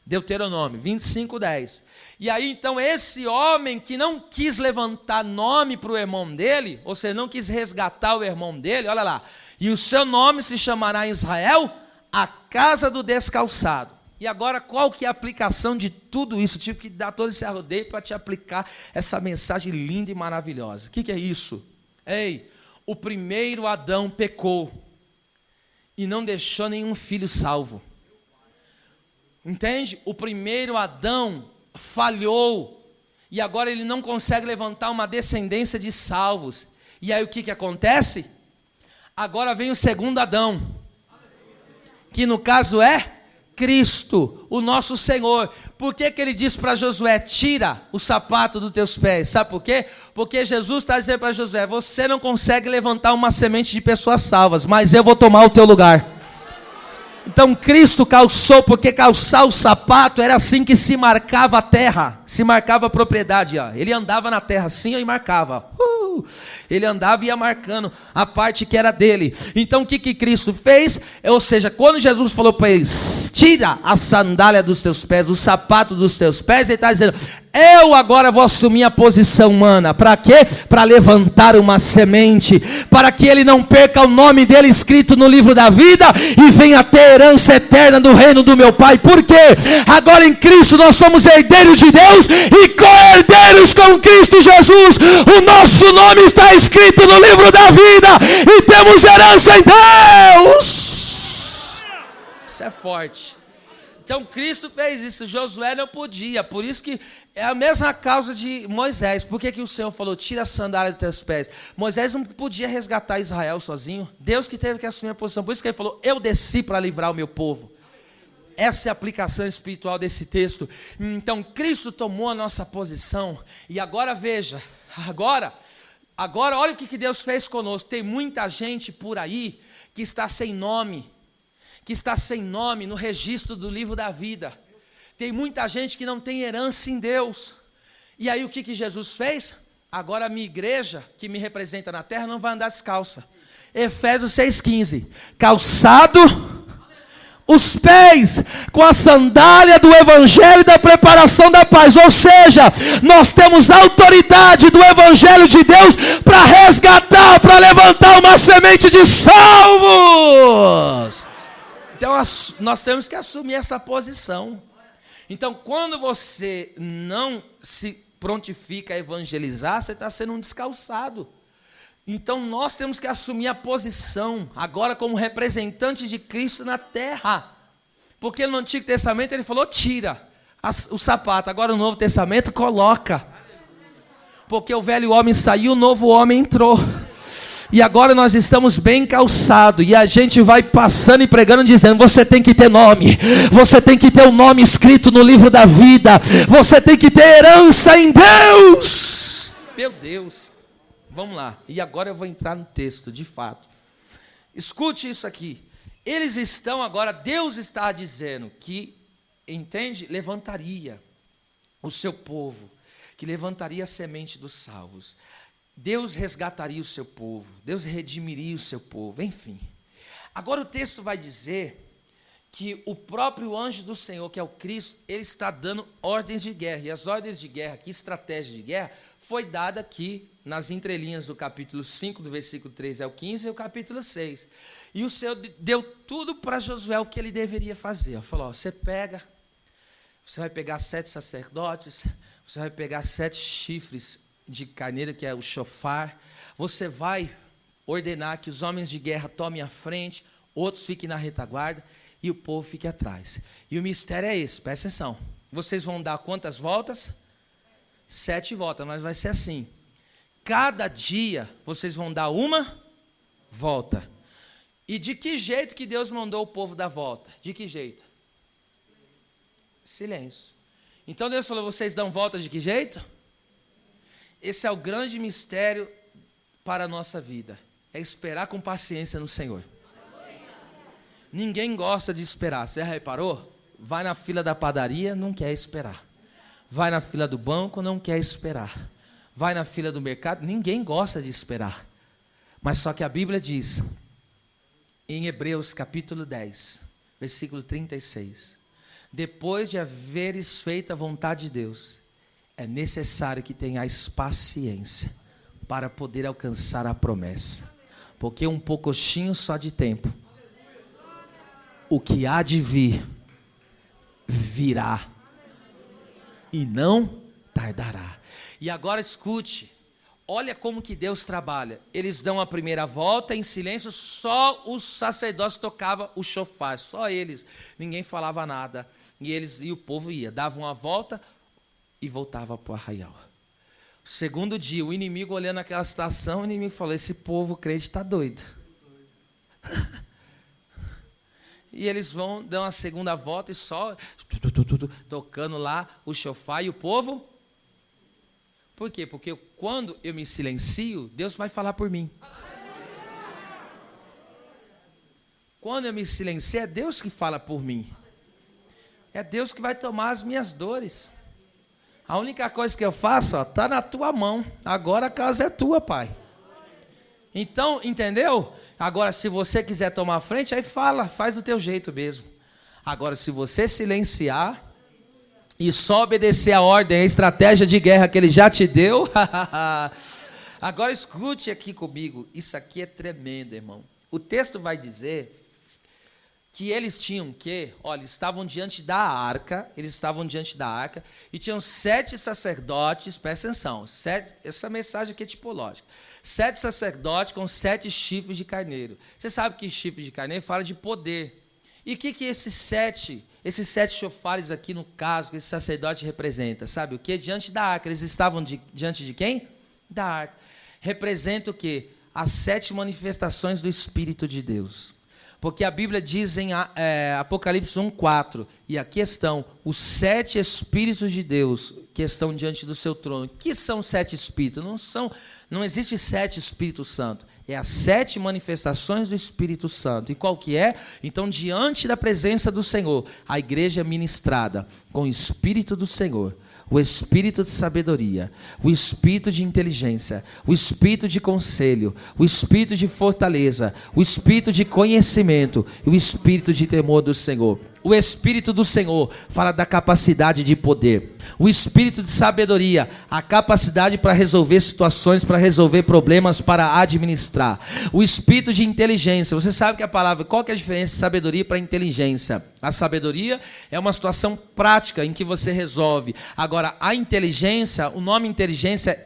Deuteronômio, 25:10. E aí, então, esse homem que não quis levantar nome para o irmão dele, ou seja, não quis resgatar o irmão dele, olha lá, e o seu nome se chamará em Israel, a casa do descalçado. E agora, qual que é a aplicação de tudo isso? Eu tive que dar todo esse arrodeio para te aplicar essa mensagem linda e maravilhosa. O que é isso? Ei, o primeiro Adão pecou e não deixou nenhum filho salvo. Entende? O primeiro Adão falhou e agora ele não consegue levantar uma descendência de salvos. E aí o que acontece? Agora vem o segundo Adão, que no caso é Cristo, o nosso Senhor. Por que ele diz para Josué, tira o sapato dos teus pés? Sabe por quê? Porque Jesus está dizendo para Josué, você não consegue levantar uma semente de pessoas salvas, mas eu vou tomar o teu lugar. Então Cristo calçou, porque calçar o sapato era assim que se marcava a terra, se marcava a propriedade. Ó. Ele andava na terra assim e marcava. Ele andava e ia marcando a parte que era dele. Então o que Cristo fez? Ou seja, quando Jesus falou para eles, tira a sandália dos teus pés, o sapato dos teus pés, ele está dizendo, eu agora vou assumir a posição humana. Para quê? Para levantar uma semente, para que ele não perca o nome dele escrito no livro da vida e venha ter herança eterna do reino do meu Pai. Por quê? Agora em Cristo nós somos herdeiros de Deus e co-herdeiros com Cristo Jesus. O nosso nome está escrito no livro da vida e temos herança em Deus. Isso é forte. Então Cristo fez isso, Josué não podia, por isso que é a mesma causa de Moisés. Por que o Senhor falou, tira a sandália dos teus pés? Moisés não podia resgatar Israel sozinho, Deus que teve que assumir a posição, por isso que ele falou, eu desci para livrar o meu povo. Essa é a aplicação espiritual desse texto. Então Cristo tomou a nossa posição, e agora veja, agora olha o que Deus fez conosco. Tem muita gente por aí que está sem nome, no registro do livro da vida. Tem muita gente que não tem herança em Deus. E aí o que Jesus fez? Agora a minha igreja, que me representa na terra, não vai andar descalça. Efésios 6,15. Calçado os pés com a sandália do evangelho e da preparação da paz. Ou seja, nós temos autoridade do evangelho de Deus para resgatar, para levantar uma semente de salvos. Então nós temos que assumir essa posição. Então quando você não se prontifica a evangelizar, você está sendo um descalçado. Então nós temos que assumir a posição, agora como representante de Cristo na terra. Porque no Antigo Testamento ele falou, tira o sapato. Agora no Novo Testamento, coloca. Porque o velho homem saiu, o novo homem entrou. E agora nós estamos bem calçados, e a gente vai passando e pregando, dizendo, você tem que ter nome, você tem que ter o nome escrito no livro da vida, você tem que ter herança em Deus. Meu Deus, vamos lá, e agora eu vou entrar no texto, de fato. Escute isso aqui, eles estão agora, Deus está dizendo que, entende, levantaria o seu povo, que levantaria a semente dos salvos. Deus resgataria o seu povo, Deus redimiria o seu povo, enfim. Agora o texto vai dizer que o próprio anjo do Senhor, que é o Cristo, ele está dando ordens de guerra. E as ordens de guerra, que estratégia de guerra, foi dada aqui nas entrelinhas do capítulo 5, do versículo 13 ao 15, e o capítulo 6. E o Senhor deu tudo para Josué o que ele deveria fazer. Falou, você vai pegar 7 sacerdotes, você vai pegar 7 chifres de carneiro, que é o shofar, você vai ordenar que os homens de guerra tomem a frente, outros fiquem na retaguarda, e o povo fique atrás. E o mistério é esse, presta atenção. Vocês vão dar quantas voltas? 7 voltas, mas vai ser assim. Cada dia vocês vão dar uma volta. E de que jeito que Deus mandou o povo dar volta? De que jeito? Silêncio. Então Deus falou, vocês dão volta de que jeito? Esse é o grande mistério para a nossa vida. É esperar com paciência no Senhor. Ninguém gosta de esperar. Você já reparou? Vai na fila da padaria, não quer esperar. Vai na fila do banco, não quer esperar. Vai na fila do mercado, ninguém gosta de esperar. Mas só que a Bíblia diz, em Hebreus capítulo 10, versículo 36, depois de haveres feito a vontade de Deus, é necessário que tenhais paciência para poder alcançar a promessa. Porque um pouquinho só de tempo, o que há de vir, virá e não tardará. E agora escute, olha como que Deus trabalha. Eles dão a primeira volta em silêncio, só os sacerdotes tocavam o shofar, só eles, ninguém falava nada. E o povo ia, dava uma volta e voltava para o arraial. Segundo dia, o inimigo olhando aquela situação, o inimigo falou, esse povo crente está doido. E eles dão a segunda volta e só tocando lá o shofar e o povo. Por quê? Porque quando eu me silencio, Deus vai falar por mim. Quando eu me silencio, é Deus que fala por mim. É Deus que vai tomar as minhas dores. A única coisa que eu faço, está na tua mão. Agora a casa é tua, Pai. Então, entendeu? Agora, se você quiser tomar a frente, aí faz do teu jeito mesmo. Agora, se você silenciar e só obedecer a ordem, a estratégia de guerra que ele já te deu, agora escute aqui comigo, isso aqui é tremendo, irmão. O texto vai dizer que eles tinham olha, estavam diante da arca, e tinham 7 sacerdotes, presta atenção, essa mensagem aqui é tipológica, 7 sacerdotes com 7 chifres de carneiro. Você sabe que chifre de carneiro fala de poder. E o que esses 7 chofares aqui, no caso, que esse sacerdote representa? Sabe o que? Diante da arca. Eles estavam diante de quem? Da arca. Representa o quê? As 7 manifestações do Espírito de Deus. Porque a Bíblia diz em Apocalipse 1:4, e aqui estão os 7 Espíritos de Deus que estão diante do seu trono. O que são 7 Espíritos? Não existe 7 Espíritos Santos. É as 7 manifestações do Espírito Santo. E qual que é? Então, diante da presença do Senhor, a igreja é ministrada com o Espírito do Senhor, o espírito de sabedoria, o espírito de inteligência, o espírito de conselho, o espírito de fortaleza, o espírito de conhecimento e o espírito de temor do Senhor. O Espírito do Senhor fala da capacidade de poder. O Espírito de sabedoria, a capacidade para resolver situações, para resolver problemas, para administrar. O Espírito de inteligência, você sabe que a palavra, qual que é a diferença de sabedoria para inteligência? A sabedoria é uma situação prática em que você resolve. Agora, a inteligência, o nome inteligência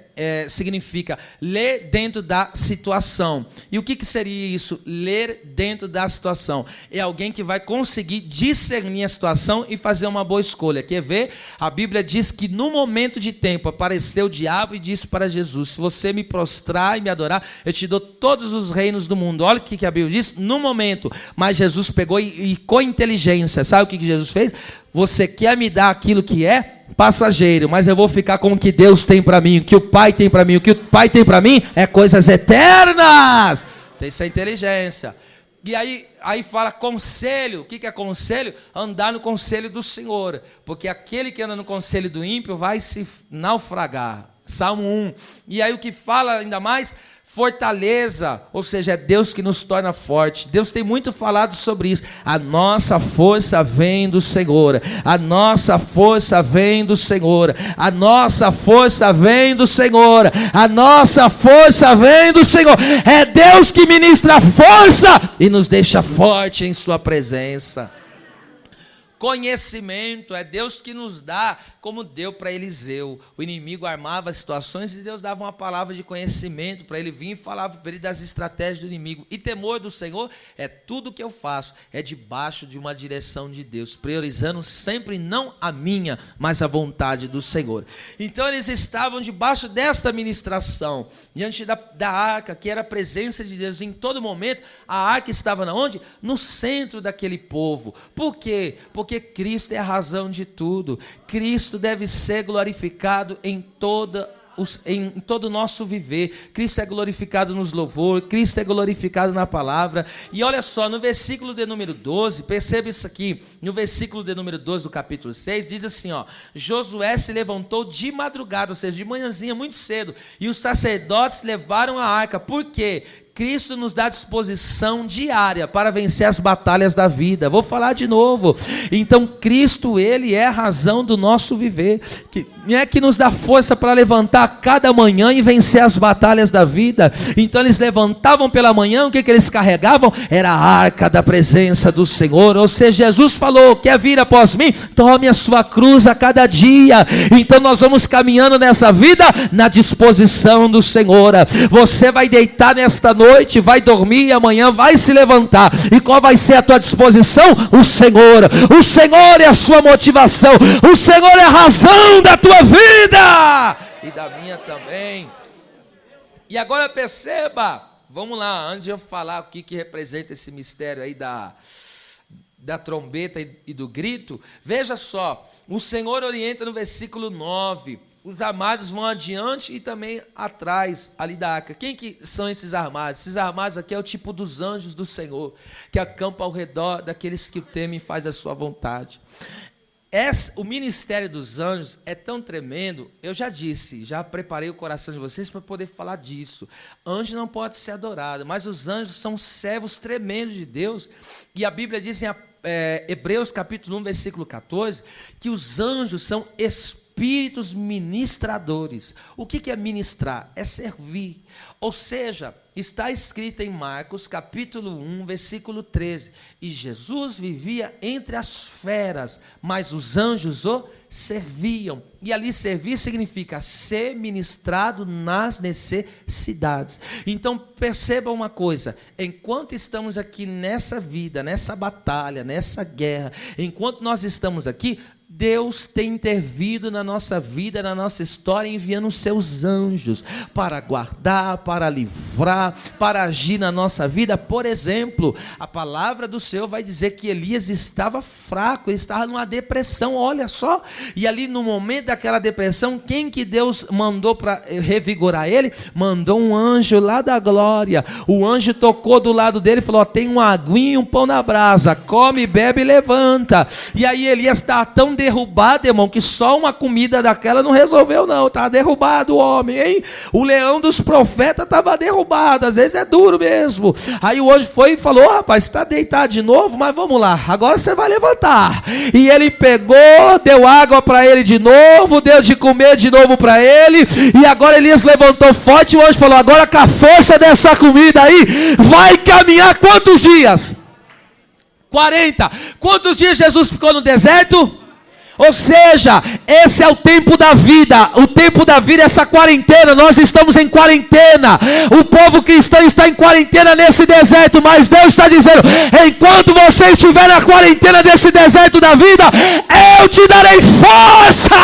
significa ler dentro da situação. E o que seria isso? Ler dentro da situação. É alguém que vai conseguir discernir a situação e fazer uma boa escolha. Quer ver? A Bíblia diz que no momento de tempo apareceu o diabo e disse para Jesus, se você me prostrar e me adorar, eu te dou todos os reinos do mundo. Olha o que a Bíblia diz, no momento. Mas Jesus pegou e com inteligência, sabe o que Jesus fez? Você quer me dar aquilo que é passageiro, mas eu vou ficar com o que Deus tem para mim, o que o Pai tem para mim. O que o Pai tem para mim é coisas eternas. Isso é inteligência. E aí fala conselho. O que é conselho? Andar no conselho do Senhor. Porque aquele que anda no conselho do ímpio vai se naufragar. Salmo 1. E aí o que fala ainda mais? Fortaleza, ou seja, é Deus que nos torna forte. Deus tem muito falado sobre isso. A nossa força vem do Senhor. A nossa força vem do Senhor. A nossa força vem do Senhor. A nossa força vem do Senhor. É Deus que ministra força e nos deixa forte em sua presença. Conhecimento, é Deus que nos dá, como deu para Eliseu. O inimigo armava situações e Deus dava uma palavra de conhecimento para ele vir e falava para ele das estratégias do inimigo. E temor do Senhor é tudo que eu faço, é debaixo de uma direção de Deus, priorizando sempre não a minha, mas a vontade do Senhor. Então eles estavam debaixo desta ministração, diante da arca, que era a presença de Deus em todo momento. A arca estava onde? No centro daquele povo. Por quê? Porque Cristo é a razão de tudo. Cristo deve ser glorificado em todo o nosso viver. Cristo é glorificado nos louvores, Cristo é glorificado na palavra. E olha só, no versículo de número 12, perceba isso aqui, no versículo de número 12 do capítulo 6, diz assim, ó: Josué se levantou de madrugada, ou seja, de manhãzinha, muito cedo, e os sacerdotes levaram a arca. Por quê? Cristo nos dá disposição diária para vencer as batalhas da vida. Vou falar de novo. Então Cristo, Ele é a razão do nosso viver, que nos dá força para levantar cada manhã e vencer as batalhas da vida. Então eles levantavam pela manhã, o que eles carregavam? Era a arca da presença do Senhor. Ou seja, Jesus falou: quer vir após mim? Tome a sua cruz a cada dia. Então nós vamos caminhando nessa vida na disposição do Senhor. Você vai deitar nesta noite, vai dormir e amanhã vai se levantar. E qual vai ser a tua disposição? O Senhor. O Senhor é a sua motivação. O Senhor é a razão da tua vida e da minha também. E agora perceba, vamos lá, antes de eu falar o que representa esse mistério aí da trombeta e do grito, veja só, o Senhor orienta no versículo 9. Os armados vão adiante e também atrás ali da arca. Quem que são esses armados? Esses armados aqui é o tipo dos anjos do Senhor, que acampam ao redor daqueles que o temem e fazem a sua vontade. O ministério dos anjos é tão tremendo, eu já disse, já preparei o coração de vocês para poder falar disso. Anjo não pode ser adorado, mas os anjos são servos tremendos de Deus. E a Bíblia diz em Hebreus capítulo 1, versículo 14, que os anjos são espíritos ministradores. O que é ministrar? É servir. Ou seja, está escrito em Marcos capítulo 1, versículo 13, e Jesus vivia entre as feras, mas os anjos o serviam. E ali servir significa ser ministrado nas necessidades. Então perceba uma coisa, enquanto estamos aqui nessa vida, nessa batalha, nessa guerra, enquanto nós estamos aqui, Deus tem intervido na nossa vida, na nossa história, enviando os seus anjos para guardar, para livrar, para agir na nossa vida. Por exemplo, a palavra do Senhor vai dizer que Elias estava fraco, ele estava numa depressão, olha só. E ali no momento daquela depressão, quem que Deus mandou para revigorar ele? Mandou um anjo lá da glória. O anjo tocou do lado dele e falou: tem uma aguinha e um pão na brasa, come, bebe e levanta. E aí Elias estava tão derrubado, irmão, que só uma comida daquela não resolveu não, estava derrubado o homem, hein? O leão dos profetas estava derrubado, às vezes é duro mesmo. Aí o anjo foi e falou: rapaz, você está deitado de novo, mas vamos lá, agora você vai levantar. E ele pegou, deu água para ele de novo, deu de comer de novo para ele, e agora Elias levantou forte, e o anjo falou: agora com a força dessa comida aí, vai caminhar quantos dias? 40. Quantos dias Jesus ficou no deserto? Ou seja, esse é o tempo da vida. O tempo da vida é essa quarentena. Nós estamos em quarentena. O povo cristão está em quarentena nesse deserto. Mas Deus está dizendo: enquanto você estiver na quarentena desse deserto da vida, eu te darei força.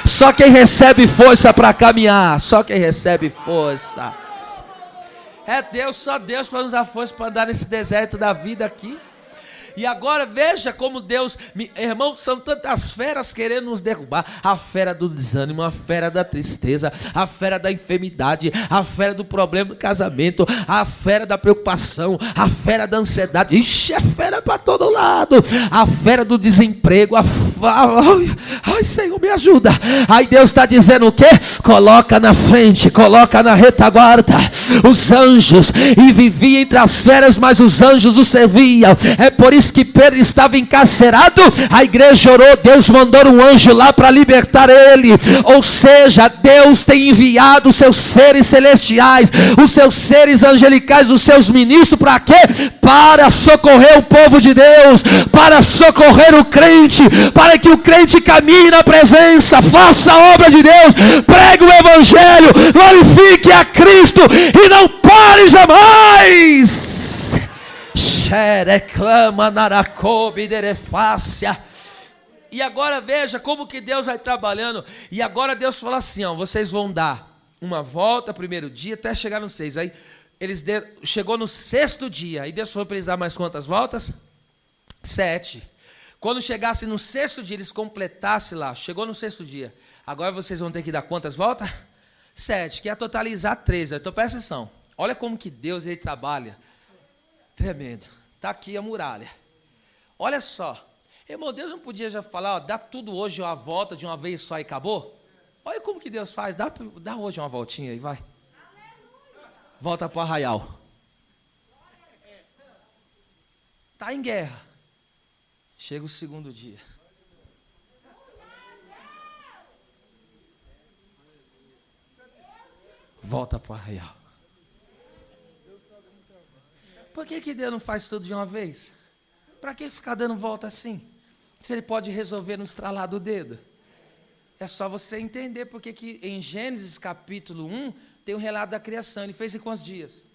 Só quem recebe força para caminhar. Só quem recebe força. É Deus, só Deus para nos dar força para andar nesse deserto da vida aqui. E agora veja como Deus, irmãos, são tantas feras querendo nos derrubar. A fera do desânimo, a fera da tristeza, a fera da enfermidade, a fera do problema do casamento, a fera da preocupação, a fera da ansiedade. Ixi, é fera para todo lado. A fera do desemprego, ai, Senhor, me ajuda. Aí Deus está dizendo o quê? Coloca na frente, coloca na retaguarda os anjos, e vivia entre as feras, mas os anjos o serviam. É por isso que Pedro estava encarcerado. A igreja orou, Deus mandou um anjo lá para libertar ele. Ou seja, Deus tem enviado os seus seres celestiais, os seus seres angelicais, os seus ministros, para quê? Para socorrer o povo de Deus, para socorrer o crente, para que o crente caminhe na presença, faça a obra de Deus, pregue o evangelho, glorifique a Cristo e não pare jamais. Xereclama naracobi derefácia. E agora veja como que Deus vai trabalhando. E agora Deus fala assim, ó, vocês vão dar uma volta primeiro dia até chegar no 6. Aí chegou no 6º dia. Aí Deus falou para eles dar mais quantas voltas? 7. Quando chegasse no 6º dia, eles completassem lá. Chegou no 6º dia. Agora vocês vão ter que dar quantas voltas? 7, que é totalizar 13. Então presta atenção. Olha como que Deus ele trabalha. Tremendo. Está aqui a muralha. Olha só. Irmão, Deus não podia já falar, ó, dá tudo hoje uma volta de uma vez só e acabou? Olha como que Deus faz. Dá hoje uma voltinha e vai. Volta para o arraial. Está em guerra. Chega o 2º dia. Volta para o arraial. Por que Deus não faz tudo de uma vez? Para que ficar dando volta assim? Se Ele pode resolver no estralar do dedo. É só você entender porque que em Gênesis capítulo 1 tem um relato da criação. Ele fez em quantos dias?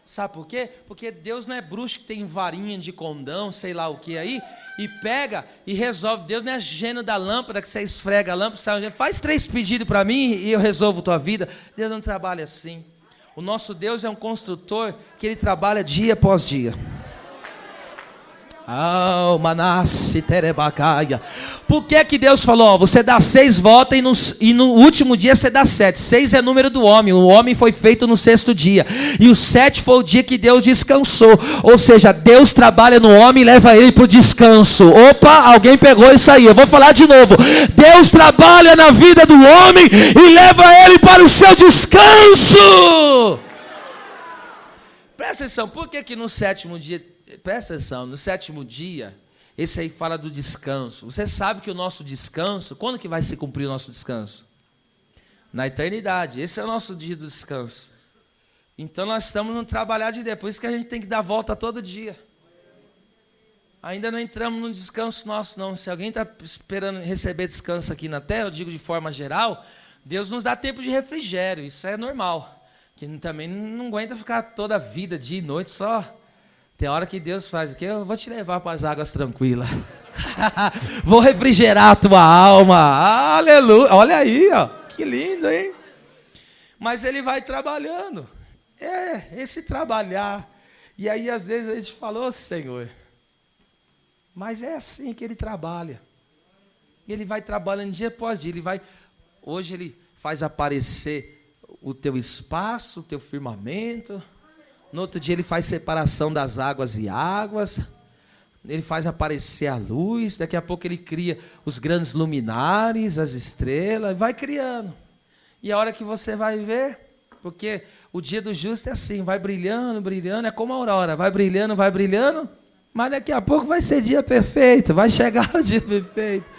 Sabe por quê? Porque Deus não é bruxo que tem varinha de condão, sei lá o que aí, e pega e resolve. Deus não é gênio da lâmpada que você esfrega a lâmpada, faz 3 pedidos para mim e eu resolvo tua vida. Deus não trabalha assim. O nosso Deus é um construtor que Ele trabalha dia após dia. Manassi terebacaia. Por que Deus falou, ó, você dá 6 voltas e no último dia você dá 7. 6 é número do homem. O homem foi feito no 6º dia. E o 7 foi o dia que Deus descansou. Ou seja, Deus trabalha no homem e leva ele para o descanso. Opa, alguém pegou isso aí. Eu vou falar de novo. Deus trabalha na vida do homem e leva ele para o seu descanso. Presta atenção, por que no 7º dia... Presta atenção, no 7º dia, esse aí fala do descanso. Você sabe que o nosso descanso, quando que vai se cumprir o nosso descanso? Na eternidade. Esse é o nosso dia do descanso. Então nós estamos no trabalhar de Deus. Por isso que a gente tem que dar volta todo dia. Ainda não entramos no descanso nosso, não. Se alguém está esperando receber descanso aqui na terra, eu digo de forma geral, Deus nos dá tempo de refrigério. Isso é normal. Que também não aguenta ficar toda a vida, dia e noite só. Tem hora que Deus faz o quê? Eu vou te levar para as águas tranquilas. Vou refrigerar a tua alma. Aleluia. Olha aí, ó. Que lindo, hein? Mas Ele vai trabalhando. Esse trabalhar. E aí, às vezes, a gente fala, ô Senhor, mas é assim que Ele trabalha. Ele vai trabalhando dia após dia. Hoje Ele faz aparecer o teu espaço, o teu firmamento. No outro dia Ele faz separação das águas e águas. Ele faz aparecer a luz. Daqui a pouco Ele cria os grandes luminares, as estrelas. Vai criando. E a hora que você vai ver, porque o dia do justo é assim, vai brilhando, brilhando. É como a aurora, vai brilhando, mas daqui a pouco vai ser dia perfeito. Vai chegar o dia perfeito.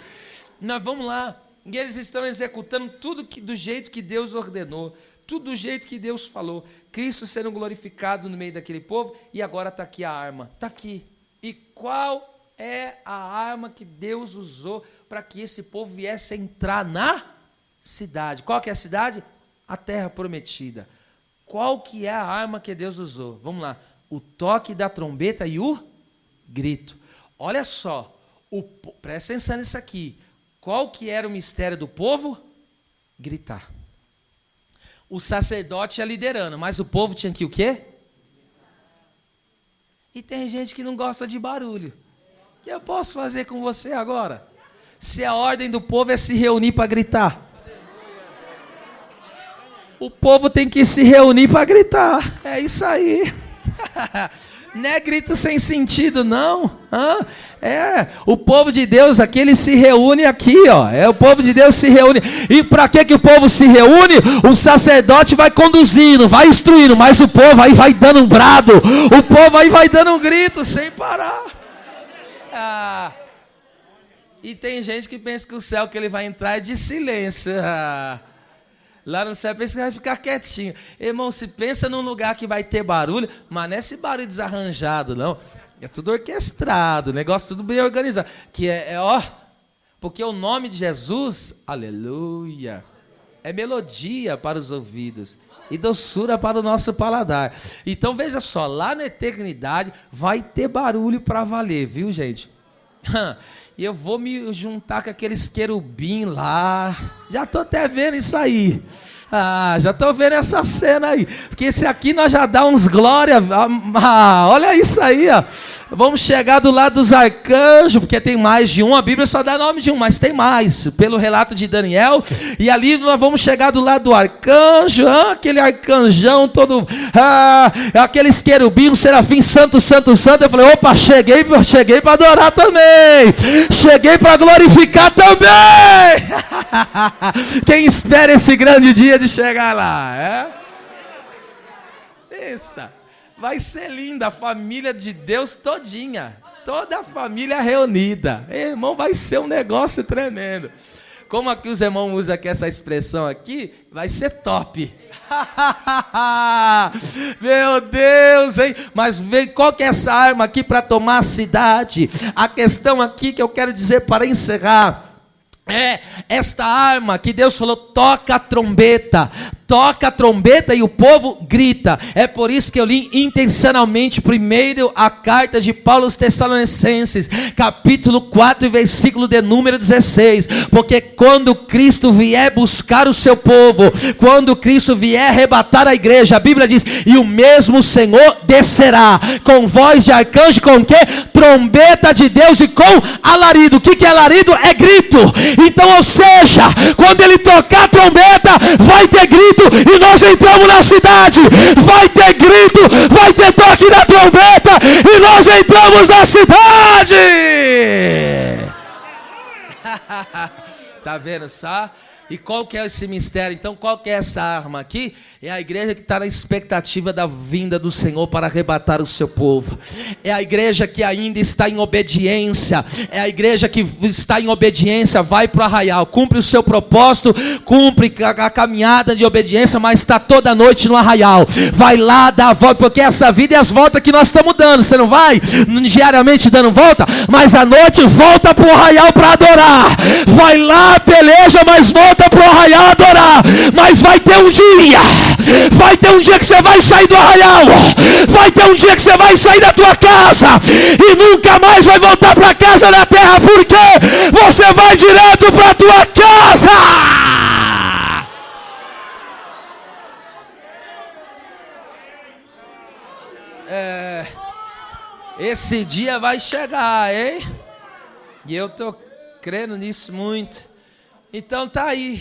Nós vamos lá. E eles estão executando tudo do jeito que Deus ordenou. Tudo do jeito que Deus falou. Cristo sendo glorificado no meio daquele povo. E agora está aqui a arma. Está aqui. E qual é a arma que Deus usou para que esse povo viesse a entrar na cidade? Qual que é a cidade? A terra prometida. Qual que é a arma que Deus usou? Vamos lá. O toque da trombeta e o grito. Olha só. Presta atenção nisso aqui. Qual que era o mistério do povo? Gritar. O sacerdote ia liderando, mas o povo tinha que o quê? E tem gente que não gosta de barulho. O que eu posso fazer com você agora? Se a ordem do povo é se reunir para gritar. O povo tem que se reunir para gritar. É isso aí. Não é grito sem sentido, não. O povo de Deus aqui, ele se reúne aqui, ó. O povo de Deus se reúne. E para que o povo se reúne? O sacerdote vai conduzindo, vai instruindo, mas o povo aí vai dando um brado. O povo aí vai dando um grito sem parar. E tem gente que pensa que o céu que ele vai entrar é de silêncio. Lá no céu pensa que vai ficar quietinho. Irmão, se pensa num lugar que vai ter barulho, mas não é esse barulho desarranjado, não. É tudo orquestrado, negócio tudo bem organizado. Que porque o nome de Jesus, aleluia, é melodia para os ouvidos e doçura para o nosso paladar. Então veja só, lá na eternidade vai ter barulho para valer, viu, gente? E eu vou me juntar com aqueles querubim lá. Já estou até vendo isso aí. Já estou vendo essa cena aí. Porque esse aqui nós já dá uns glória. Olha isso aí, ó. Vamos chegar do lado dos arcanjos, porque tem mais de um. A Bíblia só dá nome de um, mas tem mais. Pelo relato de Daniel. E ali nós vamos chegar do lado do arcanjo. Aquele arcanjão todo. Aqueles querubins, serafim, santo, santo, santo. Eu falei, opa, cheguei para adorar também. Cheguei para glorificar também. Quem espera esse grande dia de chegar lá, Isso. Vai ser linda a família de Deus todinha. Toda a família reunida. Irmão, vai ser um negócio tremendo. Como aqui os irmãos usam aqui essa expressão aqui, vai ser top. Meu Deus, hein? Mas vem, qual que é essa arma aqui para tomar a cidade? A questão aqui que eu quero dizer para encerrar é esta arma que Deus falou, toca a trombeta e o povo grita. É por isso que eu li intencionalmente primeiro a carta de Paulo aos Tessalonicenses, capítulo 4, versículo de número 16, porque quando Cristo vier buscar o seu povo, quando Cristo vier arrebatar a igreja, a Bíblia diz, e o mesmo Senhor descerá, com voz de arcanjo, com o quê? Trombeta de Deus e com alarido. O que é alarido? É grito. Então, ou seja, quando ele tocar a trombeta, vai ter grito, e nós entramos na cidade, vai ter grito, vai ter toque da trombeta, e nós entramos na cidade. Tá vendo só? E qual que é esse mistério? Então, qual que é essa arma aqui? É a igreja que está na expectativa da vinda do Senhor para arrebatar o seu povo. É a igreja que ainda está em obediência. É a igreja que está em obediência, vai para o arraial, cumpre o seu propósito, cumpre a caminhada de obediência, mas está toda noite no arraial. Vai lá dar a volta, porque essa vida é as voltas que nós estamos dando. Você não vai diariamente dando volta, mas à noite volta para o arraial para adorar. Vai lá, peleja, mas volta para o arraial adorar. Mas vai ter um dia que você vai sair do arraial, vai ter um dia que você vai sair da tua casa e nunca mais vai voltar para casa na terra, porque você vai direto para a tua casa. Esse dia vai chegar, hein? E eu estou crendo nisso muito. Então tá aí,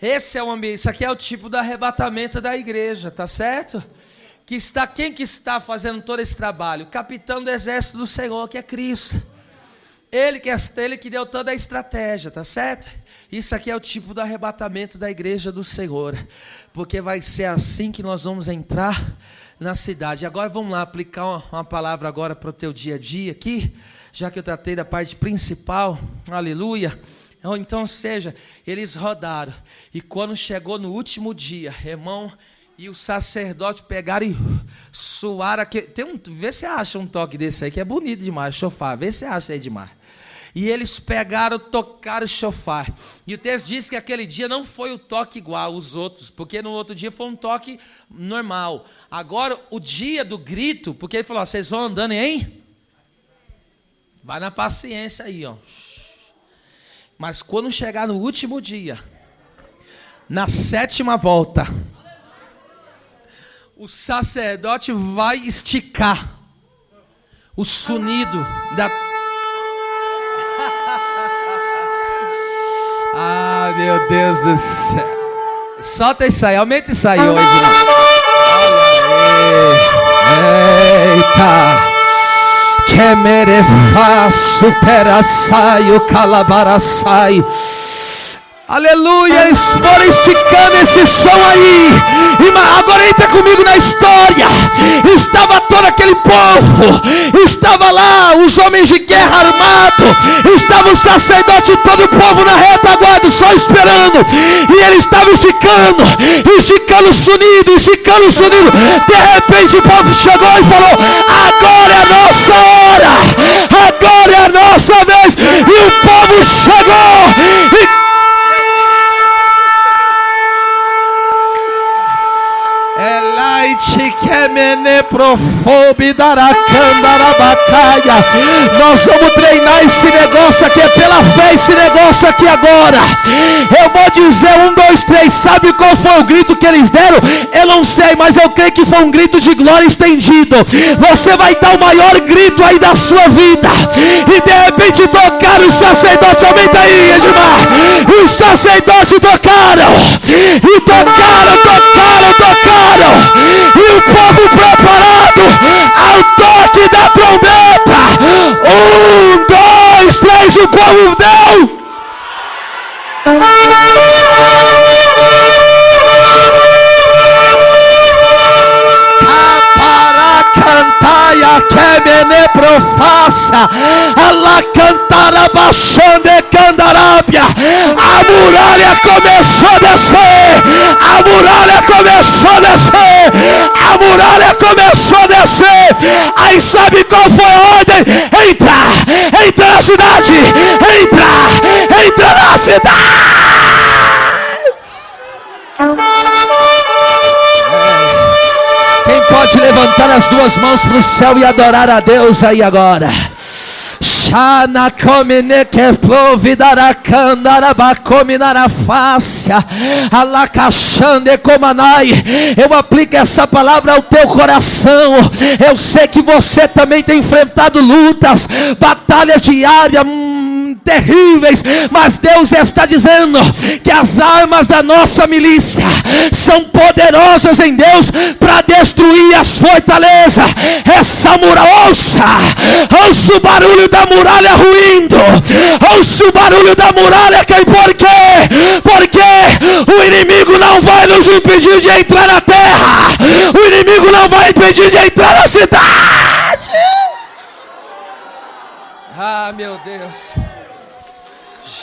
esse é o ambiente, isso aqui é o tipo do arrebatamento da igreja, tá certo? Quem que está fazendo todo esse trabalho? O capitão do exército do Senhor, que é Cristo. Ele que deu toda a estratégia, tá certo? Isso aqui é o tipo do arrebatamento da igreja do Senhor, porque vai ser assim que nós vamos entrar na cidade. Agora vamos lá, aplicar uma palavra agora para o teu dia a dia aqui, já que eu tratei da parte principal, aleluia. Então, seja, eles rodaram, e quando chegou no último dia, irmão, e o sacerdote pegaram e suaram aqui. Vê se acha um toque desse aí, que é bonito demais, chofar, vê se acha aí demais. E eles pegaram, tocaram o chofar, e o texto diz que aquele dia não foi o toque igual aos outros, porque no outro dia foi um toque normal. Agora, o dia do grito, porque ele falou, vocês vão andando, hein? Vai na paciência aí, ó. Mas quando chegar no último dia, na 7ª volta, o sacerdote vai esticar o sonido da... Ah, meu Deus do céu. Solta isso aí, aumenta isso aí, ó, Edmar. Eita. Kemerefa supera sai o calabaraçai. Aleluia, eles foram esticando esse som aí. E agora entra comigo na história. Estava todo aquele povo, estava lá os homens de guerra armados, estava o sacerdote e todo o povo na retaguarda só esperando. E ele estava esticando o sonido, esticando o sonido. De repente o povo chegou e falou: agora é a nossa hora, agora é a nossa vez. E o povo chegou e... Nós vamos treinar esse negócio aqui, é pela fé esse negócio aqui agora. Eu vou dizer 1, 2, 3. Sabe qual foi o grito que eles deram? Eu não sei, mas eu creio que foi um grito de glória estendido. Você vai dar o maior grito aí da sua vida. E de repente tocaram os sacerdotes. Aumenta aí, Edmar. Os sacerdotes tocaram. E tocaram. E o povo preparado ao toque da trombeta. 1, 2, 3, o povo deu. Para cantar que mene profaça, ela cantará baixando e candarábia. A muralha começou a descer. A muralha começou a descer. Aí sabe qual foi a ordem? Entra na cidade. Entra na cidade. Quem pode levantar as duas mãos para o céu e adorar a Deus aí agora? Shana comene que plovidará candaraba cominará fácia alacachande comanai. Eu aplico essa palavra ao teu coração. Eu sei que você também tem enfrentado lutas, batalhas diárias terríveis, mas Deus está dizendo que as armas da nossa milícia são poderosas em Deus para destruir as fortalezas. Essa muralha, ouça o barulho da muralha ruindo, ouça o barulho da muralha caindo. Por quê? Porque o inimigo não vai nos impedir de entrar na terra, o inimigo não vai impedir de entrar na cidade. Ah, meu Deus,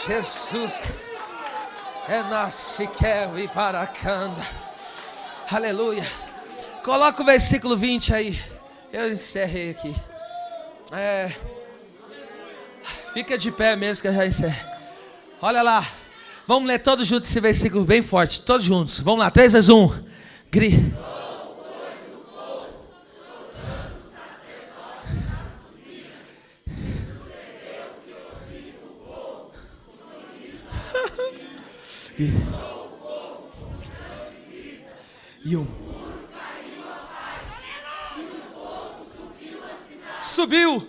Jesus, é nasciquel e paracanda. Aleluia. Coloca o versículo 20 aí. Eu encerrei aqui. Fica de pé mesmo que eu já encerrei. Olha lá. Vamos ler todos juntos esse versículo bem forte. Todos juntos. Vamos lá. 3, 2, 1. Grita. E o subiu.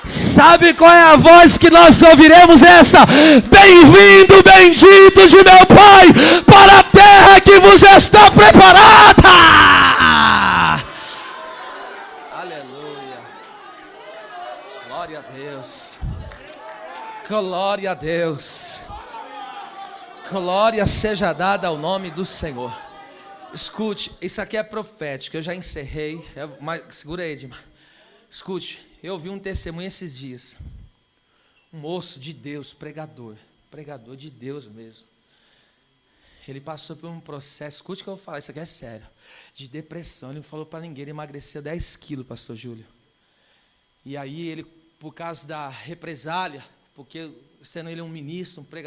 Sabe qual é a voz que nós ouviremos? Essa: bem-vindo, bendito de meu Pai, para a terra que vos está preparada. Aleluia. Glória a Deus. Glória a Deus. Glória seja dada ao nome do Senhor. Escute, isso aqui é profético. Eu já encerrei. Segura aí, Edmar. Escute, eu ouvi um testemunho esses dias. Um moço de Deus, pregador de Deus mesmo. Ele passou por um processo, escute o que eu vou falar, isso aqui é sério, de depressão. Ele não falou para ninguém, ele emagreceu 10 quilos, pastor Júlio. E aí ele, por causa da represália, porque sendo ele um ministro, um pregador,